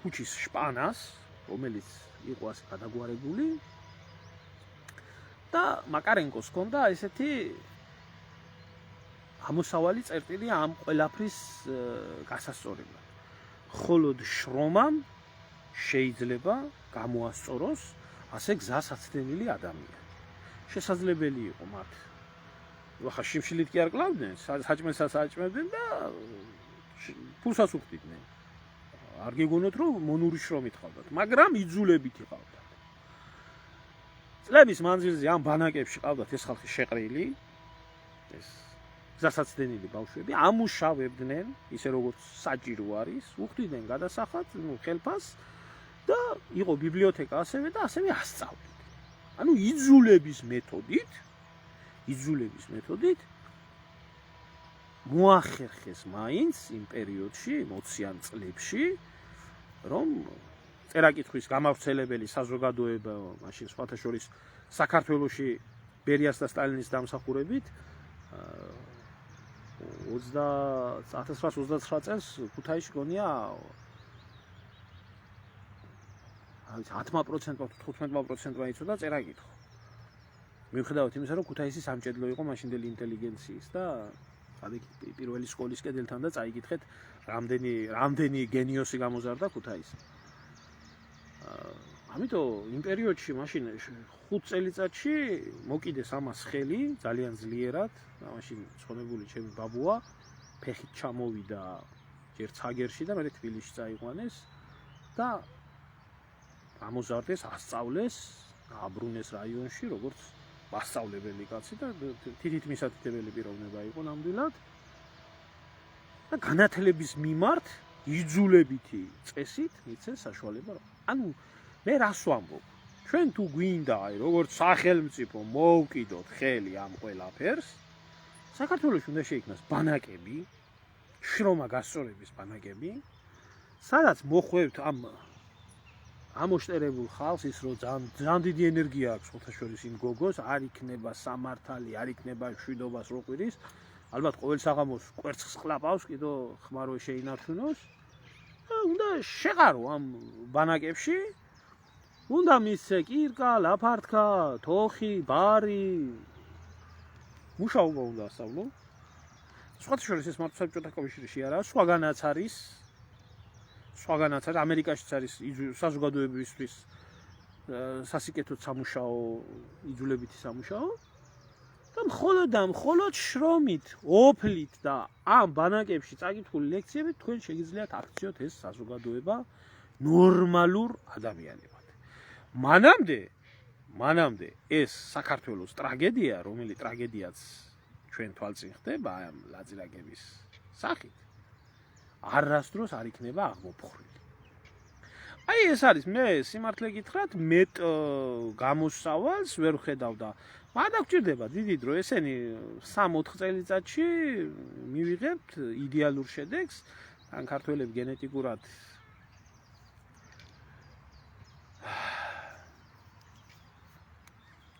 ქუჩის შპანას, რომელიც იყო ასე გადაგვარებული და მაკარენკოს ჰქონდა ესეთი ამოსავალი წერტილია ამ ყველაფრის გასასწორებლად. ხოლო შრომამ შეიძლება გამოასწოროს ასე გზასაცდენილი ადამიანი. შესაძლებელი იყო მათ. ახლა შიმშილით კი არ კლავდნენ, საჭმელსაც აჭმევდნენ და ფულსაც უხდიდნენ. არ გეგონოთ რომ მონური შრომით ყავდათ, მაგრამ იძულებითი ყავდათ. წლების მანძილზე ამ ბანაკებში ყავდათ ეს ხალხი შეყრილი, ეს გზასაცდენილი ბავშვები, ამუშავებდნენ, ისე როგორც საჭირო არის, უხდიდნენ გადასახად, ხელფას და იყო ბიბლიოთეკა ასევე და ასევე ასწავლდნენ. ანუ იძულების მეთოდით მოახერხეს მაინც იმ პერიოდში, 20-იან წლებში, რომ წერა-კითხვის გამავრცელებელი საზოგადოება, მაშინ სხვათა შორის საქართველოში ბერიას და სტალინის დამსახურებით 1929 წელს ქუთაისში გონია 10%-მა 15%-მა იცოდა წერა-კითხვა. მიუხედავად იმისა, რომ ქუთაისი სამჭედლო იყო მაშინდელი ინტელიგენციის და პირველი სკოლის კედელთან და წაიკითხეთ რამდენი გენიოსი გამოზარდა ქუთაისი. ამიტომ იმ პერიოდში მაშინ 5 წელიწადში მოკიდეს ამას ხელი ძალიან ძლიერად და მაშინ ცხონებული ჩემი ბაბუა ფეხით ჩამოვიდა ჯერ ცაგერში და მერე თბილისში წაიყვანეს და ამოზარდეს, ასწავლეს აბრუნეს რაიონში როგორც მასწავლებელი კაცი და თითით მისათითებელი პიროვნება იყო ნამდვილად და განათლების მიმართ იძულებითი წესით მიცეს საშუალება. ანუ მე რას ვამბობ? ჩვენ თუ გვინდა როგორც სახელმწიფო მოვკიდოთ ხელი ამ ყველაფერს, საქართველოში უნდა შეიქმნას ბანაკები, შრომა გასწორების ბანაკები, სადაც მოხვევთ ამ ამოშტერებულ ხალხს ის რომ ძალიან დიდი ენერგია აქვს ხოთა შორის იმ გოგოს, არ იქნება სამართალი, არ იქნება მშვიდობას რო ყვირის, ალბათ ყოველ საღამოს კვერცხს ხლაპავს, კიდო ხმარო შეინარჩუნოს. უნდა შეყარო ამ ბანაკებში, უნდა მისცე კირკა, ლაფართქა, თოხი, ბარი, მუშაობა უნდა ასწავლო. სხვათა შორის ეს მარტო საბჭოთა კავშირში არაა, სხვაგანაც არის, ამერიკაშიც არის საზოგადოებისთვის სასიკეთო სამუშაო, იძულებითი სამუშაო და მხოლოდ შრომით, ოფლით და ამ ბანაკებში წაკითხული ლექციებით თქვენ შეგიძლიათ აქციოთ ეს საზოგადოება ნორმალურ ადამიანებად. მანამდე ეს საქართველოს ტრაგედია, რომელიც ტრაგედიაც ჩვენ თვალწინ ხდება ამ ლაძირაგების სახით, არასდროს არ იქნება აღმოფხრილი. აი ეს არის, მე სიმართლე გითხრათ, მეტ გამოსავალს ვერ ვხედავ და მაგრამ გვჭირდება დიდი დრო, ესენი 3-4 წელიწადში მივიღებთ იდეალურ შედეგს, ან ქართველები გენეტიკურად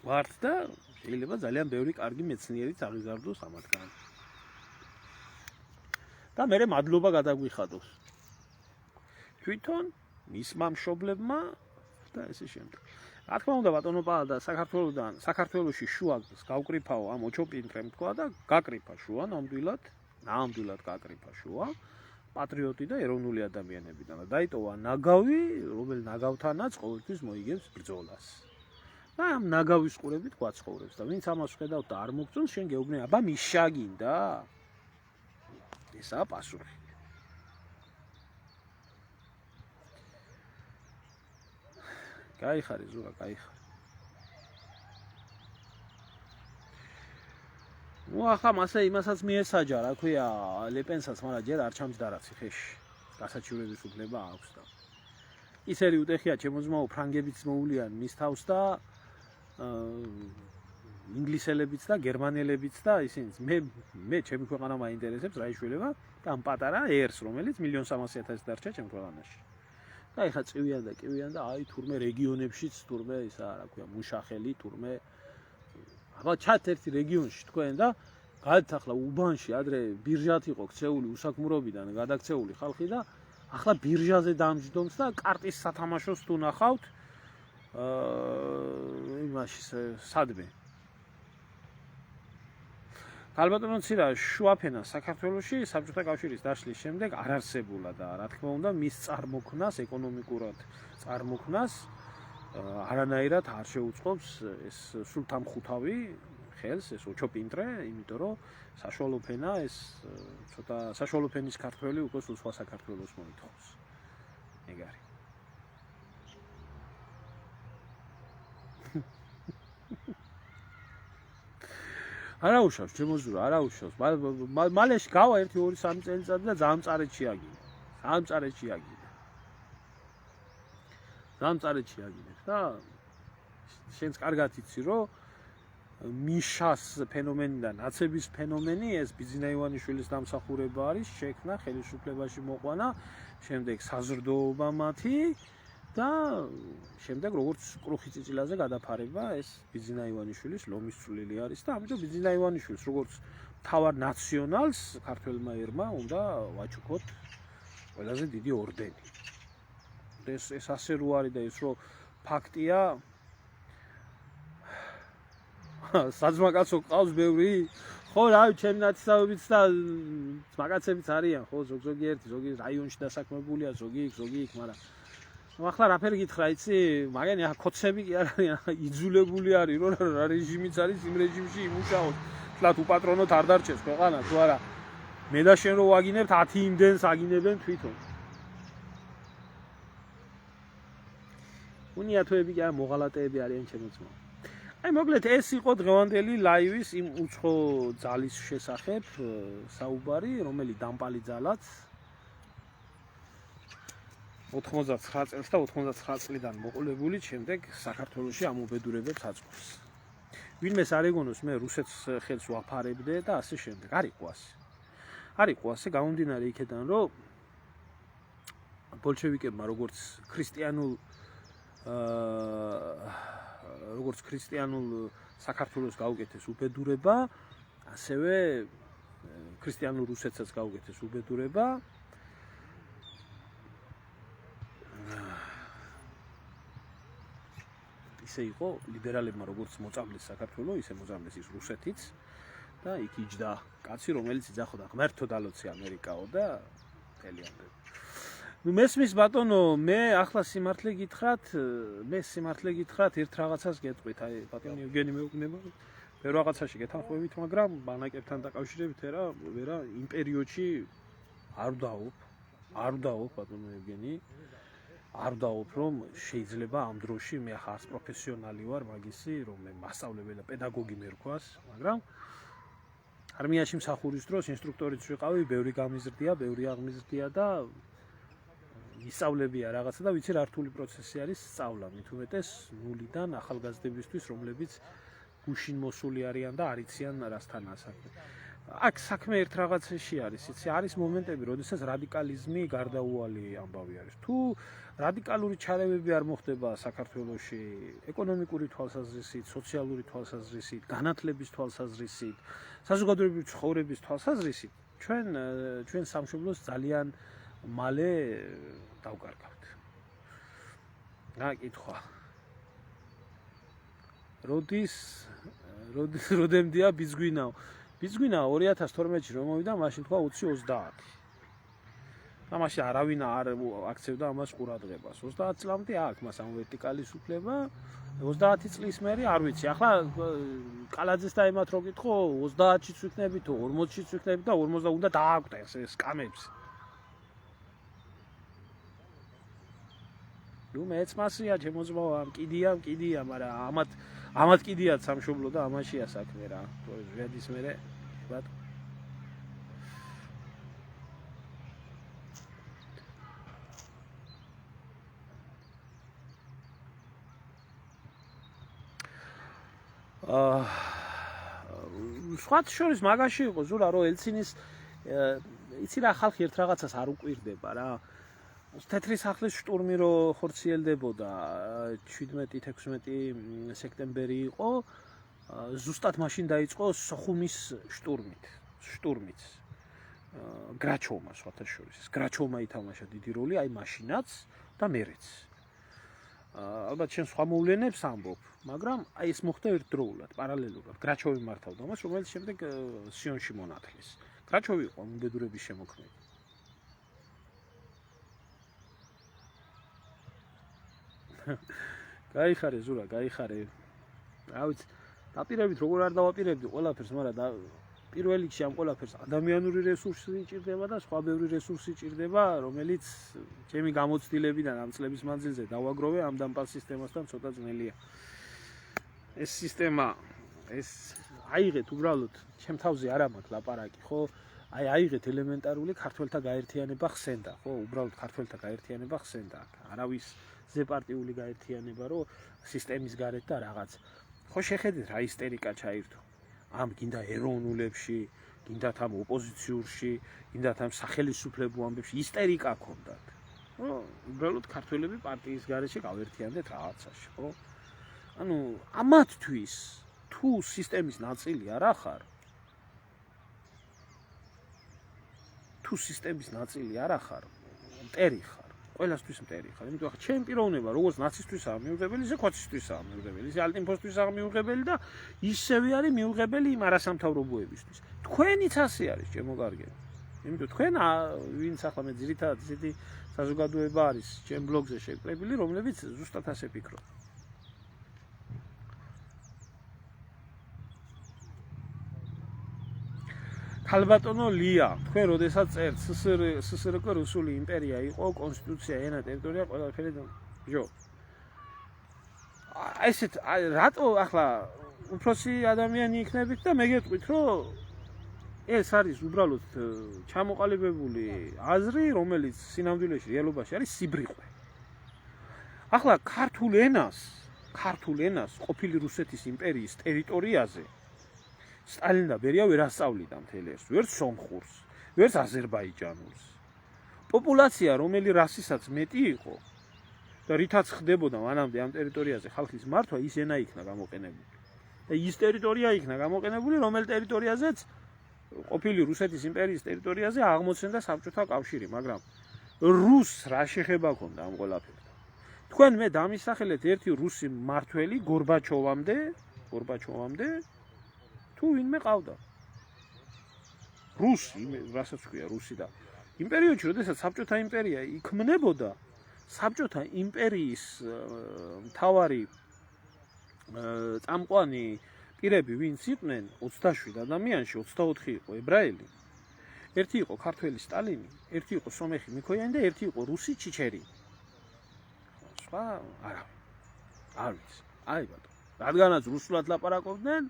ვართ და შეიძლება ძალიან ბევრი კარგი მეცნიერიც აღიზარდოს ამათგან. და მე მადლობა გადაგვიხადოს თვითონ მისმა მშობლებმა და ესე შემდეგ. რა თქმა უნდა ბატონო პაადა საქართველოში შუას გავკრიფაო ამ ოჩოპინტრემ თქვა და გაკრიფა შუა ნამდვილად გაკრიფა შუა პატრიოტი და ეროვნული ადამიანებიდან და დაიტოვა ნაგავი, რომელი ნაგავთანაც ყოველთვის მოიგებს ბრძოლას. და ამ ნაგავის ყურებით გვაცხოვრებს და ვინც ამას ხედავთ და არ მოგწონს, შენ გეუბნები, აბა მიშაგინდა. ესაა პასუხი. გაიხარე ზურა, გაიხარე. ნუ ახლა მასე იმასაც მიესაჯა, რა ქვია, ლეპენსაც, მაგრამ ჯერ არ ჩამჯდარა ციხეში. გასაჩივრების უფლება აქვს და ისერი უტეხია ჩემო ძმაო, ფრანგებიც მოულიან მის თავს და ინგლისელებიც და გერმანელებიც და ისინიც მე ჩემი ქვეყანა მაინტერესებს რა იშველება და ამ პატარა ერს, რომელიც 1,300,000 დარჩა ჩემ ქვეყანაში. და ეხა წივიან და აი თურმე რეგიონებშიც თურმე ისა რა ქვია მუშახელი თურმე აბა ჩათ ერთი რეგიონში თქვენ და გადთ ახლა უბანში ადრე ბირჟად იყო ქცეული უსაქმრობიდან გადაქცეული ხალხი და ახლა ბირჟაზე დამჯდომს და კარტის სათამაშოს თუ ნახავთ იმაში სადმე ალბათო ცირა შუაფენა საქართველოში საბჭოთა კავშირის დაშლის შემდეგ არ არსებულა და რა თქმა უნდა მის წარმოქმნას ეკონომიკურად წარმოქმნას არანაირად არ შეუწყობს ეს სულთამხუთავი ხელს ეს ოჩოპინტრე, იმიტომ რომ საშუალო ფენა ეს ცოტა საშუალო ფენის ქართველი უკვე სულ სხვა საქართველოს მოითხოვს. ეგ არის. არაუშავს შემოზურა, არაუშავს. მალეში გავა 1-2-3 წელიწადი და ძალიან მწარეჩი აგინე. და შენს კარგად იცი რომ მიშას ფენომენი და ნაცების ფენომენი ეს ბიძინა ივანიშვილის დამსახურება არის, შექმნა ხელისუფლებაში მოყვანა, შემდეგ საზრდოობა მათი და შემდეგ როგორც კრუხი წიწილაზე გადაფარება ეს ბიძინა ივანიშვილის ლომის წვლილი არის და ამიტომ ბიძინა ივანიშვილს როგორც მთავარ ნაციონალს ქართველმა ერმა უნდა ვაჩუქოთ ყველაზე დიდი ორდენი. ეს ასე რო არის და ის რო ფაქტია საძმაკაცო ყავს ბევრი ხო რა ჩემი ნაცისავებიც და ძმაკაცებიც არიან ხო ზოგი რაიონში დასაქმებულია ზოგი იქ მაგრამ ახლა რაფერი გითხრა იცი მაგენი ახლა კოცები კი არ არიან იძულებული არის რომ რა რეჟიმიც არის იმ რეჟიმში იმუშაოს თლათ უპატრონოთ არ დარჩეს ქვეყანა თუ არა მე და შენ რო ვაგინებთ 10 იმდენს აგინებენ თვითონ უნიათოები კი არა მოღალატეები არიან ჩემო ძმა აი მოკლედ ეს იყო დღევანდელი ლაივის იმ უცხო ძალის შესახებ საუბარი რომელიც დამპალი ძალაც 89 წელს და 99 წლიდან მოყოლებული შემდეგ საქართველოში ამობედურებებს აწყობს. ვინმეს არ ეგონოს მე რუსეთს ხელს ვაფარებდე და ასე შემდეგ. არისო ასე გამომდინარე იქიდან რომ ბოლშევიკებმა როგორც ქრისტიანულ საქართველოს გაუკეთეს უბედურება, ასევე ქრისტიანულ რუსეთსაც გაუკეთეს უბედურება. ისე იყო ლიბერალებმა როგორც მოწამლეს საქართველო, ისე მოწამლეს ის რუსეთიც და იქ იჯდა კაცი, რომელიც იძახოდა ღმერთო დალოცე ამერიკაო და თელიანდა. მესმის ბატონო, მე ახლა სიმართლე გითხრათ, ერთ რაღაცას გეტყვით, აი ბატონი ევგენი მეუბნება, ვერ რაღაცაში გეთანხმებით, მაგრამ ბანაკებთან დაკავშირებით ვერა იმ პერიოდში არ ვდაობ ბატონო ევგენი არ დავობ რომ შეიძლება ამ დროში მე ახლა არც პროფესიონალი ვარ მაგისი რომ მე მასწავლებელი და პედაგოგი მერქვას მაგრამ არმიაში მსახურის დროს ინსტრუქტორიც ვიყავი ბევრი აღმიზრდია და ისწავლებია რაღაცა და ვიცი რა რთული პროცესი არის სწავლა მით უმეტეს ნულიდან ახალგაზრდებისთვის რომლებიც გუშინ მოსული არიან და არ იციან რასთანაა საქმე აქ საქმე ერთ რაღაცაში არის იცი არის მომენტები როდესაც რადიკალიზმი გარდაუვალი ამბავი არის თუ რადიკალური ჩარევები არ მოხდება საქართველოში ეკონომიკური თვალსაზრისით, სოციალური თვალსაზრისით, განათლების თვალსაზრისით, საზოგადოებრივი ცხოვრების თვალსაზრისით, ჩვენ სამშობლოს ძალიან მალე დავკარგავთ. რა კითხვა. როდემდია ბიძგვინაო. ბიძგვინა 2012-ში რომ მოვიდა, მაშინ თქვა 20-30. და მაშინ არავინ არ აქცევდა ამას ყურადღებას. 30 წლამდე აქვს მას ამ ვერტიკალის უფლება. 30 წლის მერე არ ვიცი. ახლა კალაძეს და ემათ რო გითხო, 30-შიც ვიქნები თუ 40-შიც ვიქნები და 40 უნდა დააკვდეს ეს კამებს. ნუ მეც მასია შემოძმავა, მკიდია, მაგრამ ამათ კიდიათ სამშობლო და ამაშია საქმე რა. ჟედის მერე ბატონო სხვათა შორის მაგაში იყო ზურა რომ ელცინის იცი რა ხალხი ერთ რაღაცას არ უკვირდება რა თეთრი სახლის შტურმი რო ხორციელდებოდა 17-16 სექტემბერი იყო ზუსტად მაშინ დაიწყო სოხუმის შტურმით გრაჩოვმა სხვათა შორის გრაჩოვმა ითამაშა დიდი როლი აი მაშინაც და მერეც ალბათ შენ სხვა მოვლენებს ამბობ, მაგრამ აი ეს მოხდა ერთდროულად, პარალელურად. გრაჩოვი მართავდა მას, რომელიც შემდეგ სიონში მონათლის. გრაჩოვი იყო უბედურების შემოქმედი. გაიხარე ზურა, გაიხარე. რა ვიცი, დაპირებით როგორ არ დავაპირებდი ყველაფერს, მაგრამ პირველ რიგში ამ ყველაფერს ადამიანური რესურსი ჭირდება და სხვა ბევრი რესურსი ჭირდება, რომელიც ჩემი გამოცდილებიდან ამ წლების მანძილზე დავაგროვე ამ დამპალ სისტემასთან ცოტა ძნელია. ეს სისტემა ეს აიღეთ უბრალოდ ჩემ თავზე არ მაქვს ლაპარაკი, ხო? აი აიღეთ ელემენტარული ქართველთა გაერთიანება ხსენდა, ხო? უბრალოდ ქართველთა გაერთიანება ხსენდა. არავის ზეპარტიული გაერთიანება, რომ სისტემის გარეთ და რაღაც. ხო შეხედეთ რა ისტერიკა ჩაირთო. ამ გინდა ეროვნულებში, გინდათ ამ ოპოზიციურში, გინდათ ამ სახელისუფლებო ამბებში ისტერიკა ქონდათ. ხო, უბრალოდ ქართველები პარტიის გარეშე გავერთიანდეთ რაღაცაში, ხო? ანუ ამათთვის თუ სისტემის ნაწილი არ ახარ, თუ სისტემის ნაწილი არ ახარ, მტერი ხარ. ყველასთვის მტერი ხარ. იმიტომ ხა ჩემი პიროვნება როგორც ნაცისტვისაა მიუღებელი, ისე ქოცისთვისაა მიუღებელი, ისე ალტიმპოსტვისაა მიუღებელი და ისევე არის მიუღებელი იმ არასამთავრობოებისთვის. თქვენიც ასე არის, ჩემო კარგები. იმიტომ თქვენ ვინც ახლა მე ძირითადად ისეთი საზოგადოება არის ჩემ ბლოგზე შეკრებილი, რომლებიც ზუსტად ასე ფიქრობ. ქალბატონო ლია, თქვენ როდესაც წერთ SSRK რუსული იმპერია იყო, კონსტიტუცია, ენა, ტერიტორია, ყველაფერი ჯო. ესეთ რატო ახლა უფროსი ადამიანი იქნებით და მე გეტყვით, რომ ეს არის უბრალოდ ჩამოყალიბებული აზრი, რომელიც სინამდვილეში რეალობაში არის სიბრიყვე. ახლა ქართულ ენას ყოფილი რუსეთის იმპერიის ტერიტორიაზე სტალინი და ბერია ვერ ასწავლიდა მთელ ერთს, ვერც სომხურს, ვერც აზერბაიჯანულს. პოპულაცია, რომელიც რასისაც მეტი იყო და რითაც ხდებოდა მანამდე ამ ტერიტორიაზე ხალხის მართვა, ის ენა იქნა გამოყენებული. და ის ტერიტორია იქნა გამოყენებული, რომელ ტერიტორიაზეც ყოფილი რუსეთის იმპერიის ტერიტორიაზე აღმოცენდა საბჭოთა კავშირი, მაგრამ რუსს რა შეხება ჰქონდა ამ ყველაფერთან. თქვენ მე დამისახელეთ ერთი რუსი მართველი გორბაჩოვამდე თუ ვინმე ყავდა. რუსი, რასაც ქვია რუსი და იმ პერიოდში, როდესაც საბჭოთა იმპერია იქმნებოდა, საბჭოთა იმპერიის მთავარი წამყვანი პირები ვინც იყვნენ 27 ადამიანში 24 იყო ებრაელი. ერთი იყო ქართველი სტალინი, ერთი იყო სომეხი მიქოიანი და ერთი იყო რუსი ჩიჩერინი. სხვა არავინ. არ ვიცი. აი ბატონო, რადგანაც რუსულად ლაპარაკობდნენ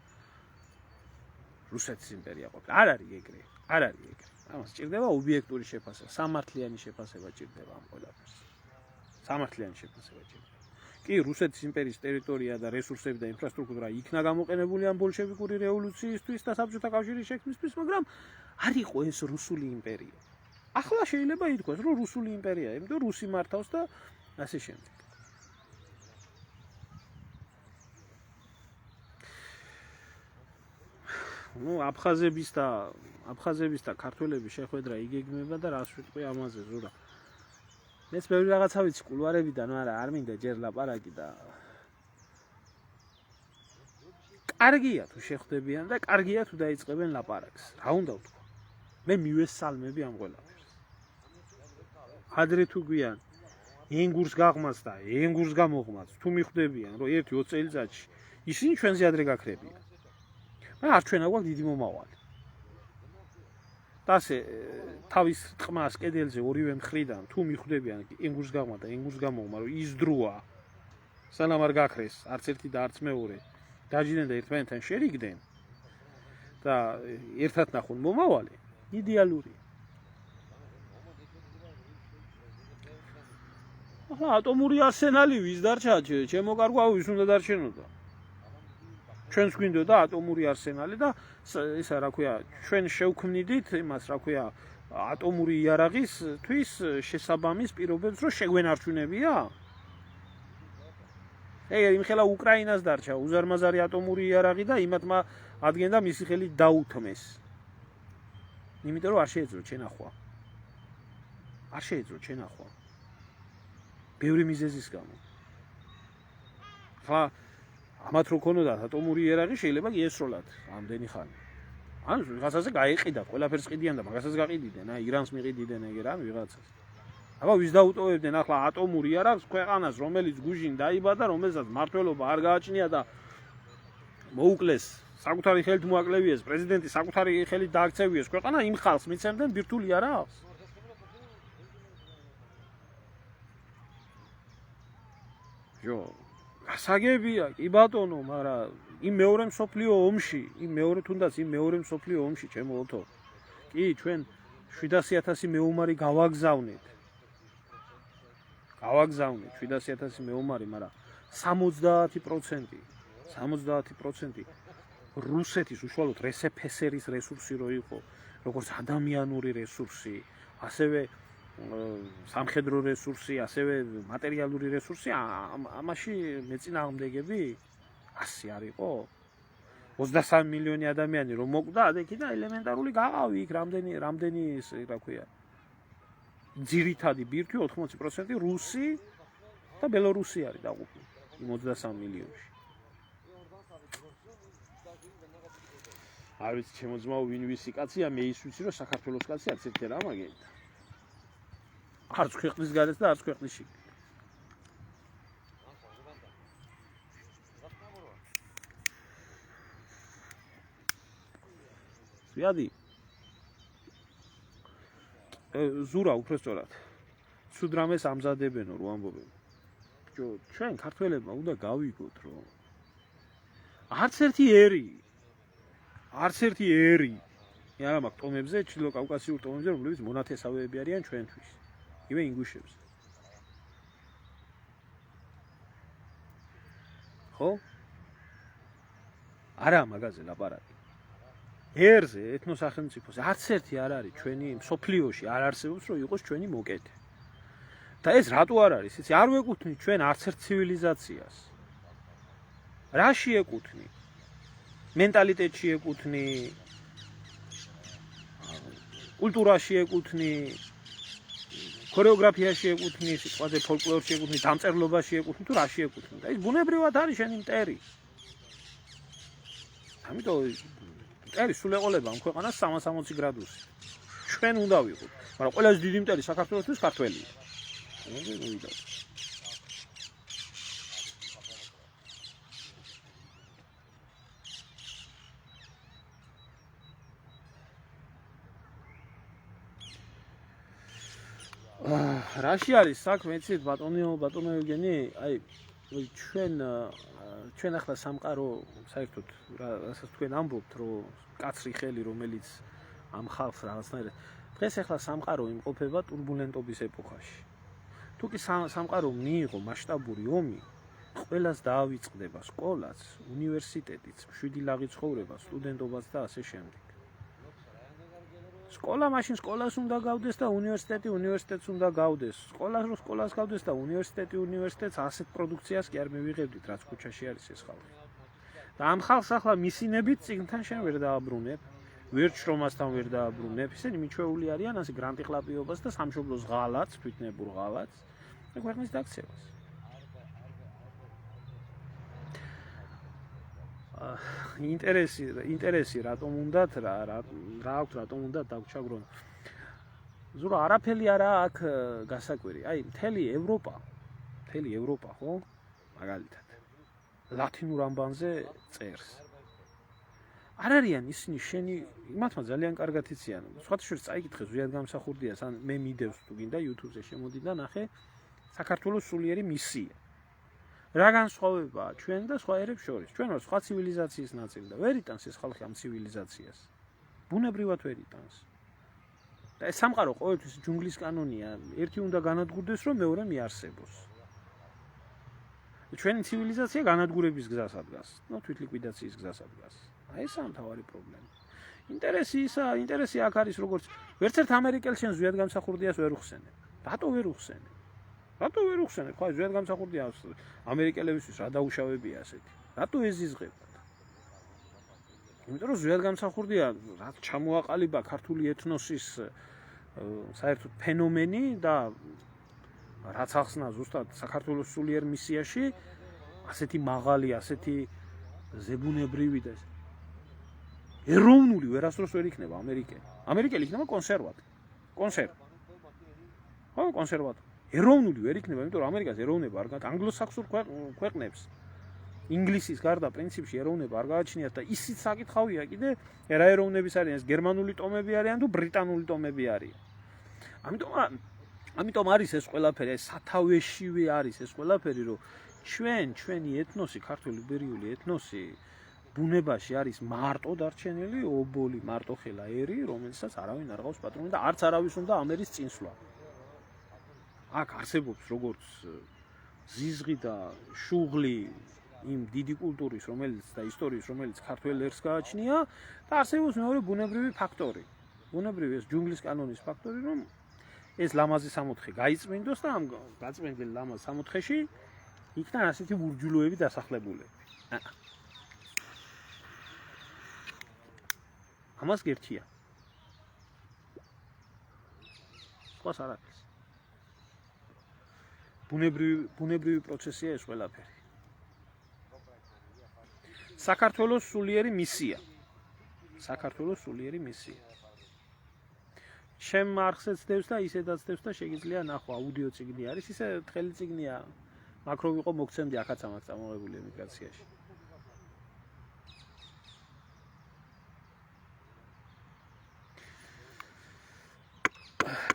რუსეთის იმპერია ყოფილა. არ არის ეგრე. ამას ჭირდება ობიექტური შეფასება, სამართლიანი შეფასება ჭირდება ამ ყველაფერს. სამართლიანი შეფასება ჭირდება. კი, რუსეთის იმპერიის ტერიტორია და რესურსები და ინფრასტრუქტურა იქნა გამოყენებული ამ ბოლშევიკური რევოლუციისთვის და საბჭოთა კავშირის შექმნისთვის, მაგრამ არ იყო ეს რუსული იმპერია. ახლა შეიძლება ითქვას, რომ რუსული იმპერია, იმიტომ რუსი მართავს და ასე შემდეგ. აფხაზების და ქართველების შეხვედრა იგეგმება და რას ვიტყვი ამაზე ზურა. მეც ბევრი რაღაცა ვიცი კულუარებიდან, მაგრამ არ მინდა ჯერ ლაპარაკი და კარგია თუ შეხვდებიან და კარგია თუ დაიწყებენ ლაპარაკს. რა უნდა ვთქვა? მე მივესალმები ამ ყველაფერს. ადრე თუ გვიან ენგურს გაღმას და ენგურს გამოღმას თუ მიხვდებიან, რომ 1-20 წელიწადში ისინი ჩვენზე ადრე გაქრებიან. მაგრამ არ ჩვენ აგვაქვს დიდი მომავალი. და ასე თავის ტყმას კედელზე ორივე მხრიდან თუ მიხვდებიან ენგურს გაღმა და ენგურს გამოღმა, რომ ის დროა სანამ არ გაქრეს არც ერთი და არც მეორე, დაჯდნენ და ერთმანეთთან შერიგდნენ და ერთად ნახონ მომავალი, იდეალურია. ახლა ატომური არსენალი ვის დარჩა? ჩემო კარგო, ვის უნდა დარჩენოდა? ჩვენს გვინდოდა ატომური არსენალი და ისა რა ქვია, ჩვენ შევქმნიდით იმას რა ქვია, ატომური იარაღისთვის შესაბამის პირობებს რომ შეგვენარჩუნებია? იმხელა უკრაინას დარჩა უზარმაზარი ატომური იარაღი და იმათმა ადგენდა მისი ხელი დაუთმეს. იმიტომ რომ არ შეეძლო ჩენახვა. არ შეეძლო ჩენახვა. ბევრი მიზეზის გამო. ახლა ამათ რო ქონოდათ ატომური იარაღი შეიძლება გიესროლათ ამდენი ხანი. ან ვიღაცაზე გაიყიდათ, ყველაფერს ყიდიან და მაგასაც გაყიდიდნენ, ირანს მიყიდიდნენ ეგერ ან ვიღაცას. აბა ვის დაუტოვებდნენ ახლა ატომური იარაღს ქვეყანას, რომელიც გუჟინ დაიბადა, რომელსაც მართლობა არ გააჩნია და მოუკლეს, საკუთარი ხელით მოაკლევიეს, პრეზიდენტი საკუთარი ხელით დააქცევიეს ქვეყანა, იმ ხალხს მიცემდნენ ბირთვულ იარაღს. ჯო, გასაგებია, კი ბატონო, მაგრამ იმ მეორე მსოფლიო ომში, თუნდაც იმ მეორე მსოფლიო ომში, ჩემო ოთო, კი, ჩვენ 700,000 მეომარი გავაგზავნეთ. 700,000 მეომარი, მაგრამ 70% რუსეთის უშუალოდ რსფსრ-ის რესურსი რო იყო, როგორც ადამიანური რესურსი, ასევე სამხედრო რესურსი, ასევე მატერიალური რესურსი, ამაში მეწინააღმდეგები 100 არ იყო. 23 მილიონი ადამიანი რომ მოკვდა, იქიდან ელემენტარული გაყავი იქ რამდენი რა ქვია. ძირითადი ბირთვი 80% რუსი და ბელორუსი არის დაყოფილი იმ 23 მილიონში. არ ვიცი ჩემო ძმაო ვინ ვისი კაცია, მე ის ვიცი რომ საქართველოს კაცი არც ერთი რა მაგერია. არც ქვეყნის გარეთ და არც ქვეყნის შიგნით. ზიადი ზურა უფრო სწორად. ცუდ რამეს ამზადებენო რო ამბობენ. ჩვენ ქართველებმა უნდა გავიგოთ რომ არც ერთი ერი არა მაქვს ტომებზე, ჩრდილო კავკასიურ ტომებზე, რომლებიც მონათესავეები არიან ჩვენთვის. იგივე ინგუშებზე. ხო? არა მაგაზე ლაპარაკი. ერზე, ეთნოსახელმწიფოზე არც ერთი არ არის ჩვენი მსოფლიოში არ არსებობს რომ იყოს ჩვენი მოკეთე. და ეს რატო არ არის? იცი, არ ვეკუთვნით ჩვენ არც ერთ ცივილიზაციას. რა შეეკუთვნი? მენტალიტეტში ეკუთვნი, კულტურაში ეკუთვნი, ქორეოგრაფიაში ეკუთვნი, სიტყვაზე ფოლკლორში ეკუთვნი, დამწერლობაში ეკუთვნი თუ რაში ეკუთვნი. და ის ბუნებრივად არის შენი მტერი. ამიტომ მტერი სულ ეყოლება ამ ქვეყანას 360 გრადუსი. ჩვენ უნდა ვიყოთ, მაგრამ ყველაზე დიდი მტერი საქართველოსთვის ქართველია. რაში არის საქმე, იცით ბატონო ევგენი, აი ჩვენ ახლა სამყარო საერთოდ რასაც თქვენ ამბობთ, რომ კაცრი ხელი, რომელიც ამ ხალხს რაღაცნაირად დღეს ახლა სამყარო იმყოფება ტურბულენტობის ეპოქაში. თუ კი სამყარო მიიღო მასშტაბური ომი, ყველას დაავიწყდება სკოლაც, უნივერსიტეტიც, მშვიდი ლაღი ცხოვრება, სტუდენტობაც და ასე შემდეგ. სკოლა მაშინ სკოლას უნდა გავდეს და უნივერსიტეტი უნივერსიტეტს უნდა გავდეს. სკოლას გავდეს და უნივერსიტეტი უნივერსიტეტს ასეთ პროდუქციას კი არ მივიღებდით, რაც ქუჩაში არის ეს ხალხი. და ამ ხალხს ახლა მისინებით წიგნთან შენ ვერ დააბრუნებ, ვერც შრომასთან ვერ დააბრუნებ. ისინი მიჩვეული არიან ასე გრანტიხლაპიობას და სამშობლოს ღალაც, თვითნებურ ღალაც და ქვეყნის დაქცევას. ინტერესი რატომ უნდათ რა აქვს რატომ უნდათ დაგჩაგრონ. ზურა არაფერი არა აქ გასაკვირი. აი მთელი ევროპა ხო? მაგალითად ლათინურ ამბანზე წერს. არ არიან ისინი შენი იმათმა ძალიან კარგად იციან. სხვათა შორის წაიკითხე ზვიად გამსახურდიას ან მე მიდევს თუ გინდა YouTube-ზე შემოდი და ნახე საქართველოს სულიერი მისია. რა განსხვავებაა ჩვენ და სხვა ერებს შორის? ჩვენ ვართ სხვა ცივილიზაციის ნაწილი და ვერ იტანს ეს ხალხი ამ ცივილიზაციას. ბუნებრივად ვერ იტანს. და ეს სამყარო ყოველთვის ჯუნგლის კანონია, ერთი უნდა განადგურდეს, რომ მეორე მიარსებოს. ჩვენი ცივილიზაცია განადგურების გზას ადგას, თვითლიკვიდაციის გზას ადგას. აი ეს ამთავარი პრობლემა. ინტერესი აქ არის როგორც ვერც ერთ ამერიკელს შენ ზვიად გამსახურდიას ვერ უხსენებ. რატო ვერ უხსენებ? ხო, ზვიად გამსახურდიას ამერიკელებისთვის რა დაუშავებია ასეთი. რატო ეზიზღებათ? იმიტომ რომ ზვიად გამსახურდია რაც ჩამოაყალიბა ქართული ეთნოსის საერთოდ ფენომენი და რაც ახსნა ზუსტად საქართველოს სულიერ მისიაში, ასეთი მაღალი, ასეთი ზებუნებრივი და ეროვნული ვერასდროს ვერ იქნება ამერიკელი. ამერიკელი იქნება კონსერვატორი. ხო, კონსერვატორი. ეროვნული ვერ იქნება, იმიტომ რომ ამერიკას ეროვნება არ გააჩნიათ ანგლოსაქსონურ ქვეყნებს. ინგლისის გარდა პრინციპში ეროვნება არ გააჩნიათ და ისიც საკითხავია კიდე რა ეროვნების არიან, ეს გერმანული ტომები არიან თუ ბრიტანული ტომები არიან. ამიტომ არის ეს ყველაფერი, სათავეშივე არის ეს ყველაფერი, რომ ჩვენი ეთნოსი, ქართული იბერიული ეთნოსი ბუნებაში არის მარტო დარჩენილი, ობოლი, მარტოხელა ერი, რომელსაც არავინ არ ყავს პატრონი და არც არავის უნდა ამერის წინსვლა. აქ არსებობს როგორც ზიზღი და შუღლი იმ დიდი კულტურის, და ისტორიის, რომელიც ქართველ ერს გააჩნია და არსებობს მეორე ბუნებრივი ფაქტორი. ბუნებრივი ეს ჯუნგლის კანონის ფაქტორი, რომ ეს ლამაზი სამოთხე გაიწმინდოს და ამ გაწმენდელ ლამაზ სამოთხეში იქნა ასეთი ბურჯულოები დასახლებულები. ამას გერჩია. სხვას არ არის. ბუნებრივი პროცესია ეს ყველაფერი. საქართველოს სულიერი მისია. ჩემ არხზეც დევს და ისედაც დევს და შეგიძლია ნახვა, აუდიო წიგნი არის, ისე თხელი წიგნია. მაქრო ვიყო მოგცემდი ახაც ამას წამოღებული ემიგრაციაში.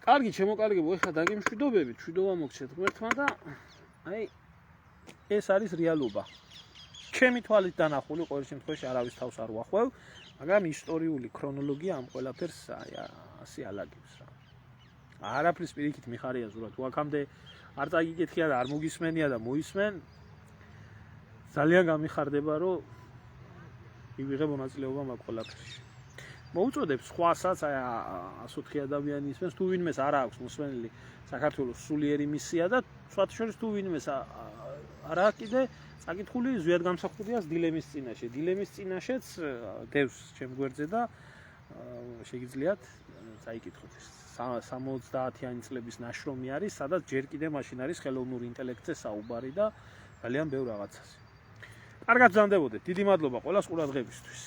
კარგი, შემოკარგებო, ეხლა დაგემშვიდობებით, მშვიდობა მოგცეთ ღმერთმა და ეს არის რეალობა. ჩემი თვალით დანახული, ყოველ შემთხვევაში არავის თავს არ ვახვევ, მაგრამ ისტორიული ქრონოლოგია ამ ყველაფერს ასე ალაგებს რა. არაფრის პირიქით მიხარია ზურა, თუ აქამდე არ წაგიკითხია და არ მოგისმენია და მოისმენ, ძალიან გამიხარდება, რომ მივიღე მონაწილეობა მაგ ყველაფერში. მოუწოდებ სხვასაც, 104 ადამიანი ისმენს, თუ ვინმეს არ აქვს მოსმენილი საქართველოს სულიერი მისია და სხვათა შორის თუ ვინმეს არა კიდე საკითხული ზვიად გამსახურდიას დილემის წინაშე. დილემის წინაშეც დევს ჩემ გვერდზე და შეგიძლიათ წაიკითხოთ. 70-იანი წლების ნაშრომი არის, სადაც ჯერ კიდე მაშინ არის ხელოვნურ ინტელექტზე საუბარი და ძალიან ბევრ რაღაცაზე. კარგად ბრძანდებოდეთ. დიდი მადლობა ყველას ყურადღებისთვის.